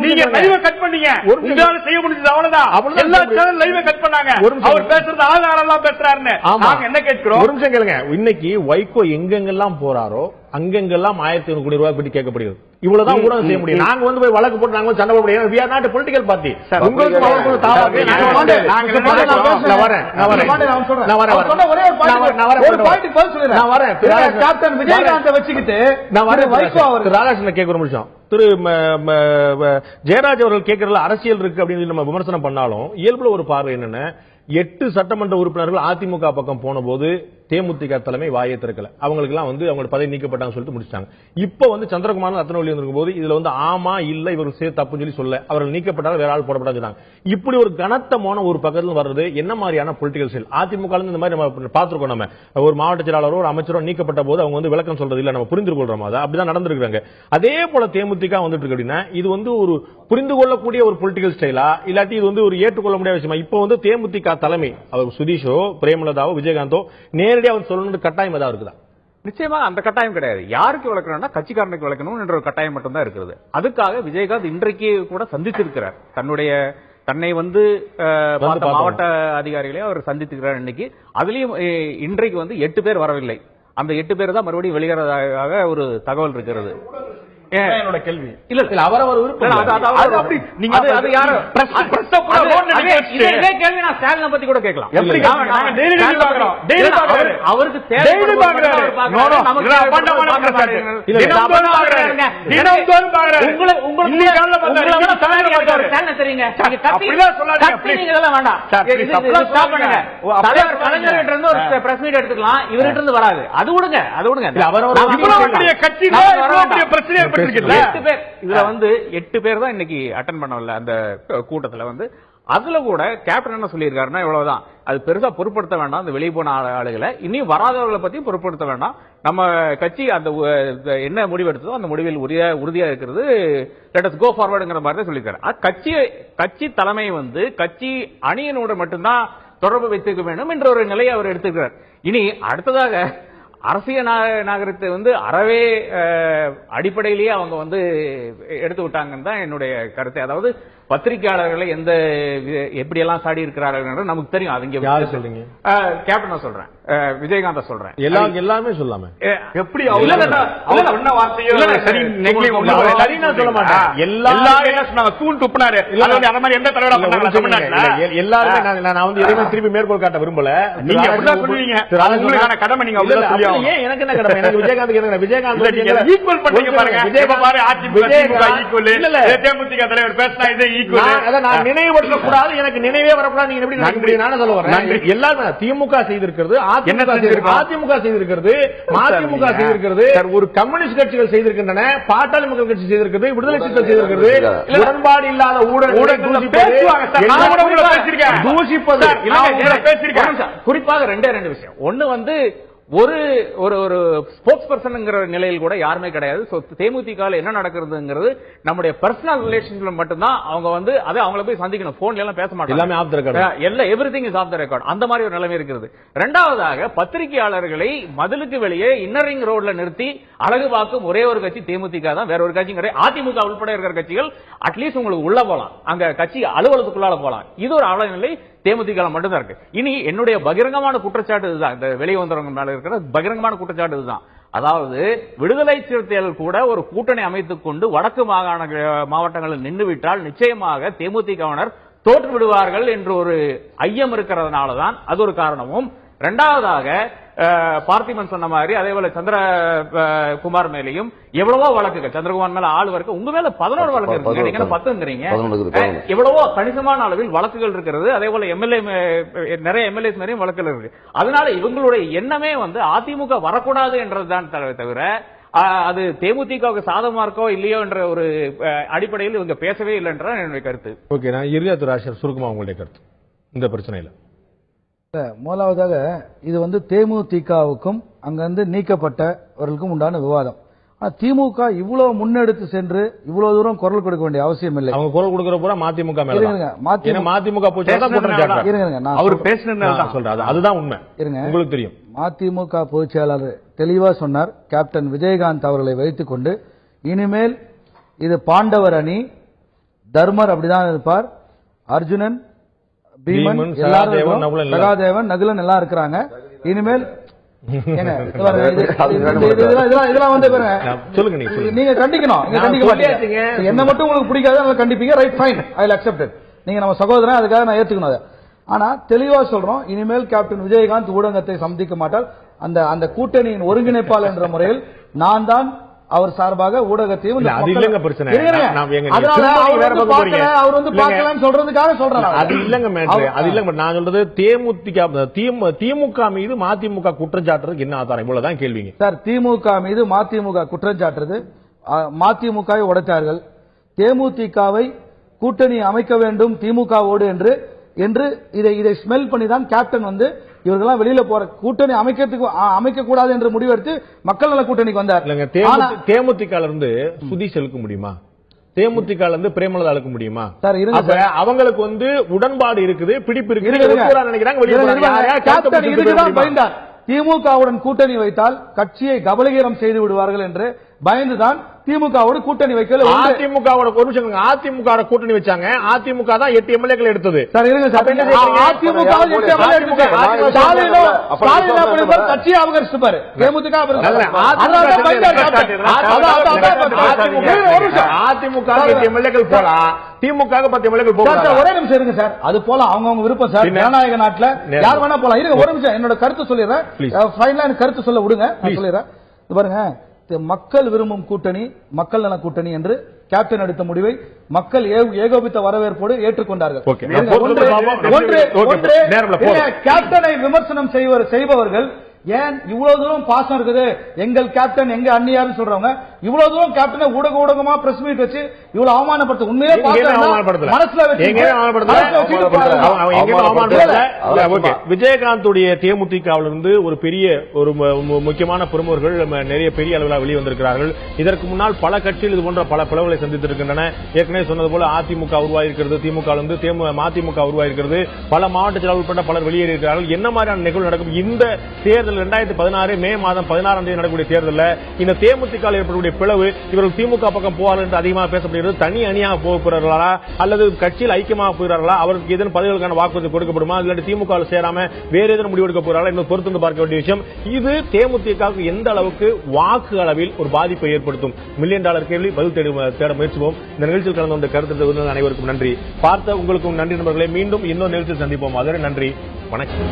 நீங்க லைவ் கட் பண்ணீங்க. உங்களால செய்ய முடிஞ்சது அவ்வளவுதான். எல்லா சேனல் லைவ் கட் பண்ணாங்க. அவர் பேசுறது ஆதாரம் எல்லாம் பேசுறாருன்னு நாங்க என்ன கேட்கிறோம்? ஒரு நிமிஷம் கேளுங்க. இன்னைக்கு வைகோ எங்கெங்கெல்லாம் போறாரோ அங்கெங்கெல்லாம் 1500 கோடி ரூபாய் பற்றி கேட்கப்படுகிறது. இவ்வளவுதான் ஊடகம் செய்ய முடியும். நாங்க வந்து போய் வழக்கு போட்டு நாங்க சண்டை போட முடியாது. we are not a political party. உங்களுக்கு அவங்களுக்கு தாவாக நான் வரேன். கேப்டன் விஜயகாந்த் வச்சுக்கிட்டு நான் வரேன். வைகோ அவர் ராதாகிருஷ்ணன் கேட்க ஒரு நிமிஷம். திரு ஜெயராஜ் அவர்கள் கேட்கறதுல அரசியல் இருக்கு அப்படின்னு நம்ம விமர்சனம் பண்ணாலும் இயல்புல ஒரு பார்வை என்னன்னா, 8 சட்டமன்ற உறுப்பினர்கள் அதிமுக பக்கம் போன போது தேமுதிக தலைமை வாயை திறக்கல. அவங்களுக்கு எல்லாம் வந்து அவங்க பதவி நீக்கப்பட்டாங்க சொல்லிட்டு முடிச்சாங்க. இப்ப வந்து சந்திரகுமார் ரத்னவள்ளி வந்திருக்கும் போது இதுல வந்து ஆமா இல்ல இவர்கள் சேர்த்து தப்புன்னு சொல்லி சொல்ல அவர்கள் நீக்கப்பட்டாலும் வேற ஆள் போடப்படாது. இப்படி ஒரு கனத்தமான ஒரு பக்கத்துல வர்றது என்ன மாதிரியான பொலிட்டிக்கல் ஸ்டைல்? அதிமுக இந்த மாதிரி நம்ம பார்த்திருக்கோம். நம்ம ஒரு மாவட்ட செயலாளரோ ஒரு அமைச்சரோ நீக்கப்பட்ட போது அவங்க வந்து விளக்கம் சொல்றது இல்ல, நம்ம புரிந்து கொள்றோம். அப்படிதான் நடந்திருக்காங்க. அதே போல தேமுதிக வந்துட்டு இருக்கு அப்படின்னா இது வந்து ஒரு புரிந்து கொள்ளக்கூடிய ஒரு பொலிட்டிக்கல் ஸ்டைலா இல்லாட்டி இது வந்து ஒரு ஏற்றுக்கொள்ள முடியாத விஷயமா? இப்ப வந்து தேமுதிக தலைமை அவர் சுதீஷோ பிரேமலதாவோ விஜயகாந்தோ நேரடியாக அவர் சொல்லணும் கட்டாயம் ஏதாவது இருக்குதா? நிச்சயமா அந்த கட்டாயம் கிடையாது. யாருக்கு விளக்கணும்னா கட்சிக்காரனுக்கு விளக்கணும் என்ற ஒரு கட்டாயம் மட்டும் தான் இருக்கிறது. அதுக்காக விஜயகாந்த் இன்றைக்கு கூட சந்தித்திருக்கிறார். தன்னை வந்து மாவட்ட அதிகாரிகளை அவர் சந்தித்திருக்கிறார் இன்னைக்கு. அதுலயும் இன்றைக்கு வந்து 8 பேர் வரவில்லை. அந்த 8 பேர் தான் மறுபடியும் வெளியேறதாக ஒரு தகவல் இருக்கிறது. என்னோட கேள்வி இல்ல அவரவர் விருப்பம். கேள்வி நான் ஸ்டாலினை பத்தி கூட கேட்கலாம். அவருக்கு எடுத்துக்கலாம், இவர்கிட்ட இருந்து வராது. அது விடுங்க, அது விடுங்க. இதுல வந்து 8 பேர் தான் இன்னைக்கு அட்டெண்ட் பண்ணல அந்த கூட்டத்துல வந்து. அதுல கூட கேப்டன் என்ன சொல்லியிருக்காருன்னா இவ்வளவுதான், அது பெருசா பொருட்படுத்த வேண்டாம். அந்த வெளியே போன ஆளுகளை இன்னும் வராதவர்களை பத்தியும் பொருட்படுத்த வேண்டாம். நம்ம கட்சி அந்த என்ன முடிவு எடுத்ததோ அந்த முடிவில் உறுதியா இருக்கிறது. லெட் அஸ் கோ ஃபார்வர்டுங்கிற மாதிரி தான் சொல்லியிருக்காரு. கட்சி தலைமை வந்து கட்சி அணியினோட மட்டும்தான் தொடர்பு வைத்துக்க வேண்டும் என்ற ஒரு நிலையை அவர் எடுத்துக்கிறார். இனி அடுத்ததாக அரசியல் நாகரிகத்தை வந்து அறவே அடிப்படையிலேயே அவங்க வந்து எடுத்து விட்டாங்கன்னு தான் என்னுடைய கருத்து. அதாவது பத்திரிகையாளர்களை எப்படியெல்லாம் சாடி இருக்கிறார்கள் நமக்கு தெரியும். அது இங்க சொல்றீங்க கேப்டன் சொல்றேன், விஜயகாந்த சொல்றேன், எல்லாமே சொல்லாம எப்படி சொன்ன வார்த்தையோ சொல்ல மாட்டேன். எல்லாரும் தூண் துப்புனாரு. எந்த தலைவராக எல்லாருமே நான் வந்து எதையுமே திருப்பி மேற்கோள் காட்ட விரும்பல. நீங்க கடமை நீங்க எனக்கு என்ன கடமை? எனக்கு விஜயகாந்த் விஜயகாந்த் ஈக்குவல் பண்ணீங்க பாருங்க. தேமுதிக தலைவர் பேசினா இதே ஈக்குவல். நான் நினைவுபடுத்த கூடாது, எனக்கு நினைவே வரக்கூடாது. நீங்க எப்படி நன்றி நானே சொல்ல வரேன். எல்லாருமே திமுக செய்திருக்கிறது, அதிமுக செய்திருக்கிறது, மதிமுக செய்திருக்கிறது, ஒரு கம்யூனிஸ்ட் கட்சிகள் செய்திருக்கின்றன, பாட்டாளி மக்கள் கட்சி செய்திருக்கிறது, விடுதலை சிறுத்தைகள் செய்திருக்கிறது. உடன்பாடு இல்லாத ஊடகங்கள் குறிப்பாக 2 விஷயம். ஒன்னு வந்து ஒரு ஸ்போர்ட்ஸ் பர்சன்ங்கிற நிலையில் கூட யாருமே கிடையாது. தேமுதிக என்ன நடக்கிறதுங்கிறது நம்முடைய பர்சனல் ரிலேஷன்ல மட்டும்தான். அவங்க வந்து அதை அவங்கள போய் சந்திக்கணும். போன்ல எல்லாம் பேச மாட்டாங்க. எல்லாமே off the record, everything is off the record. அந்த மாதிரி ஒரு நிலைமை இருக்கிறது. இரண்டாவதாக பத்திரிகையாளர்களை மதிலுக்கு வெளியே இன்னர் ரிங் ரோட்ல நிறுத்தி அழகு பார்க்கும் ஒரே ஒரு கட்சி தேமுதிக தான். வேற ஒரு கட்சி கிடையாது. அதிமுக உள்பட இருக்கிற கட்சிகள் அட்லீஸ்ட் உங்களுக்கு உள்ள போலாம், அங்க கட்சி அலுவலகத்துக்குள்ளால போலாம். இது ஒரு அவலநிலை தேமுதிக மட்டும்தான் இருக்கு. இனி என்னுடைய பகிரங்கமான குற்றச்சாட்டு இதுதான். இந்த வெளியே வந்தவங்க மேல இருக்கிற பகிரங்கமான குற்றச்சாட்டு இதுதான். அதாவது விடுதலை சிறுத்தைகள் கூட ஒரு கூட்டணி அமைத்துக் கொண்டு வடக்கு மாகாண மாவட்டங்களில் நின்றுவிட்டால் நிச்சயமாக தேமுதிகவினர் தோற்று விடுவார்கள் என்று ஒரு ஐயம் இருக்கிறதுனாலதான் அது ஒரு காரணமும். இரண்டாவதாக பார்த்திபன் சொன்ன மாதிரி அதே போல சந்திரகுமார் மேலையும் எவ்வளவோ வழக்குகள், சந்திரகுமார் மேல 6 வழக்கு, உங்க மேல 11 வழக்கு இருக்கு, நீங்க 10ங்கிறீங்க. எவ்வளவோ கணிசமான அளவில் வழக்குகள் இருக்கிறது. அதே போல நிறைய எம்எல்ஏஸ் மேலையும் வழக்குகள் இருக்கு. அதனால இவங்களுடைய எண்ணமே அதிமுக வரக்கூடாது என்றதுதான் தவிர அது தேமுதிகவுக்கு சாதகமா இருக்கோ இல்லையோ என்ற ஒரு அடிப்படையில் இவங்க பேசவே இல்லை என்ற என்னுடைய கருத்து. ஓகே, நான் இறுதியா திரு சுருக்கமா உங்களுடைய கருத்து இந்த பிரச்சனையில. முதலாவதாக இது தேமுதிகவுக்கும் அங்கிருந்து நீக்கப்பட்டவர்களுக்கும் உண்டான விவாதம். திமுக இவ்வளவு முன்னெடுத்து சென்று இவ்வளவு தூரம் குரல் கொடுக்க வேண்டிய அவசியம் இல்லை. அவங்க குரல் கொடுக்கிற பூரா மதிமுக மேல. மதிமுக அவர் பேசினது சொல்றாரு, அதுதான் உண்மை. உங்களுக்கு தெரியும், மதிமுக பொதுச் செயலாளர் தெளிவா சொன்னார். கேப்டன் விஜயகாந்த் அவர்களை வைத்துக் கொண்டு இனிமேல் இது பாண்டவர் அணி, தர்மர் அப்படிதான் இருப்பார், அர்ஜுனன், பீமன், சகாதேவன், நகுலன் எல்லாம் இருக்கிறாங்க. இனிமேல் நீங்க கண்டிக்கணும். என்ன மட்டும் உங்களுக்கு பிடிக்காது கண்டிப்பீங்க, right, fine, I will accept it. நீங்க நம்ம சகோதரன், அதுக்காக நான் ஏத்துக்கணும் அதை. ஆனா தெளிவா சொல்றோம், இனிமேல் கேப்டன் விஜயகாந்த் ஊடகத்தை சந்திக்க மாட்டார். அந்த கூட்டணியின் ஒருங்கிணைப்பாளர் என்ற முறையில் நான் தான் அவர் சார்பாக ஊடகத்தையும் அது இல்லங்க பிரச்சனை. சொல்றதுக்காக சொல்றேன். அது இல்லங்க மேட்டர், அது இல்லங்க. நான் சொல்றது திமுக மீது மதிமுக குற்றம் சாட்டுறதுக்கு என்ன ஆதாரம், இவ்வளவுதான் கேள்விங்க சார். திமுக மீது மதிமுக குற்றம் சாட்டுறது, மதிமுகவை உடைத்தார்கள், தேமுதிகவை கூட்டணி அமைக்க வேண்டும் திமுகவோடு என்று இதை ஸ்மெல் பண்ணி தான் கேப்டன் இவர்களாம் வெளியில போற கூட்டணி அமைக்க கூடாது என்று முடிவெடுத்து மக்கள் நல கூட்டணிக்கு வந்தார். தேமுதிக இருந்து சுதீஷ் இழுக்க முடியுமா? தேமுதிக இருந்து பிரேமலதா இழுக்க முடியுமா? சார் அவங்களுக்கு உடன்பாடு இருக்குது, பிடிப்பு இருக்குது, நினைக்கிறாங்க. திமுகவுடன் கூட்டணி வைத்தால் கட்சியை கபலீகரம் செய்து விடுவார்கள் என்று பயந்துதான் திமுகவோடு கூட்டணி வைக்கல. அதிமுகவோட அதிமுக கூட்டணி வச்சாங்க. அதிமுக தான் 8 எம்எல்ஏக்கள் எடுத்தது. கட்சியை அபகரிச்சுப்பாரு தேமுதிக. அதிமுக 8 எம்எல்ஏக்கள் போலாம், திமுக 10 எம்எல்ஏக்கள் போகலாம். ஒரே நிமிஷம் இருங்க சார், அது போல அவங்க விருப்பம் சார். ஜனநாயக நாட்டுல யார் வேணா போலாம். இருங்க ஒரு நிமிஷம், என்னோட கருத்து சொல்லிடுறேன். கருத்து சொல்ல விடுங்க, சொல்லிடுறேன். பாருங்க, மக்கள் விரும்பும் கூட்டணி மக்கள் நல கூட்டணி என்று கேப்டன் எடுத்த முடிவை மக்கள் ஏகோபித்த வரவேற்போடு ஏற்றுக்கொண்டார்கள். கேப்டனை விமர்சனம் செய்பவர்கள் ஏன் இவ்வளவு தூரம் பாசம் இருக்குது, எங்கள் கேப்டன் எங்க அந்நியார் சொல்றவங்க இவ்வளவு தூரம் கேப்டனை ஊடகமா பிரஸ் மீட் வச்சு இவ்வளவு அவமானப்படுத்த உண்மையே விஜயகாந்துடைய தேமுதிகவிலிருந்து ஒரு பெரிய ஒரு முக்கியமான பிரமுகர்கள் நிறைய பெரிய அளவில் வெளிவந்திருக்கிறார்கள். இதற்கு முன்னால் பல கட்சிகள் இது போன்ற பல பிளவுகளை சந்தித்திருக்கின்றன. ஏற்கனவே சொன்னது போல அதிமுக உருவாயிருக்கிறது, திமுக மதிமுக உருவாயிருக்கிறது, பல மாவட்ட செயலாளர் உட்பட பலர் வெளியேறியிருக்கிறார்கள். என்ன மாதிரியான நிகழ்வு நடக்கும்? இந்த தேர்தல் 2016 மே மாதம் 16ஆம் தேதி நடக்கக்கூடிய தேர்தலில் இந்த தேமுதிக ஏற்படக்கூடிய பிளவு இவர்கள் திமுக பக்கம் போவார்கள் என்று அதிகமாக பேசப்படுகிறது. தனி அணியாக போகிறார்களா அல்லது கட்சியில் ஐக்கியமாக போகிறார்களா, அவருக்கு ஏதேனும் பதவிகளுக்கான வாக்குறுதி கொடுக்கப்படுமா, இல்லாட்டி திமுக சேராம வேற ஏதேனும் முடிவெடுக்க போகிறார்களா என்பது பொறுத்து பார்க்க வேண்டிய விஷயம். இது தேமுதிகவுக்கு எந்த அளவுக்கு வாக்கு அளவில் ஒரு பாதிப்பை ஏற்படுத்தும்? $1 மில்லியன் கேள்வி பதில் தேட முயற்சிப்போம். இந்த நிகழ்ச்சியில் கலந்து கொண்ட கருத்து அனைவருக்கும் நன்றி. பார்த்த உங்களுக்கும் நன்றி நண்பர்களே. மீண்டும் இன்னொரு நிகழ்ச்சியில் சந்திப்போம். அதுவரை நன்றி, வணக்கம்.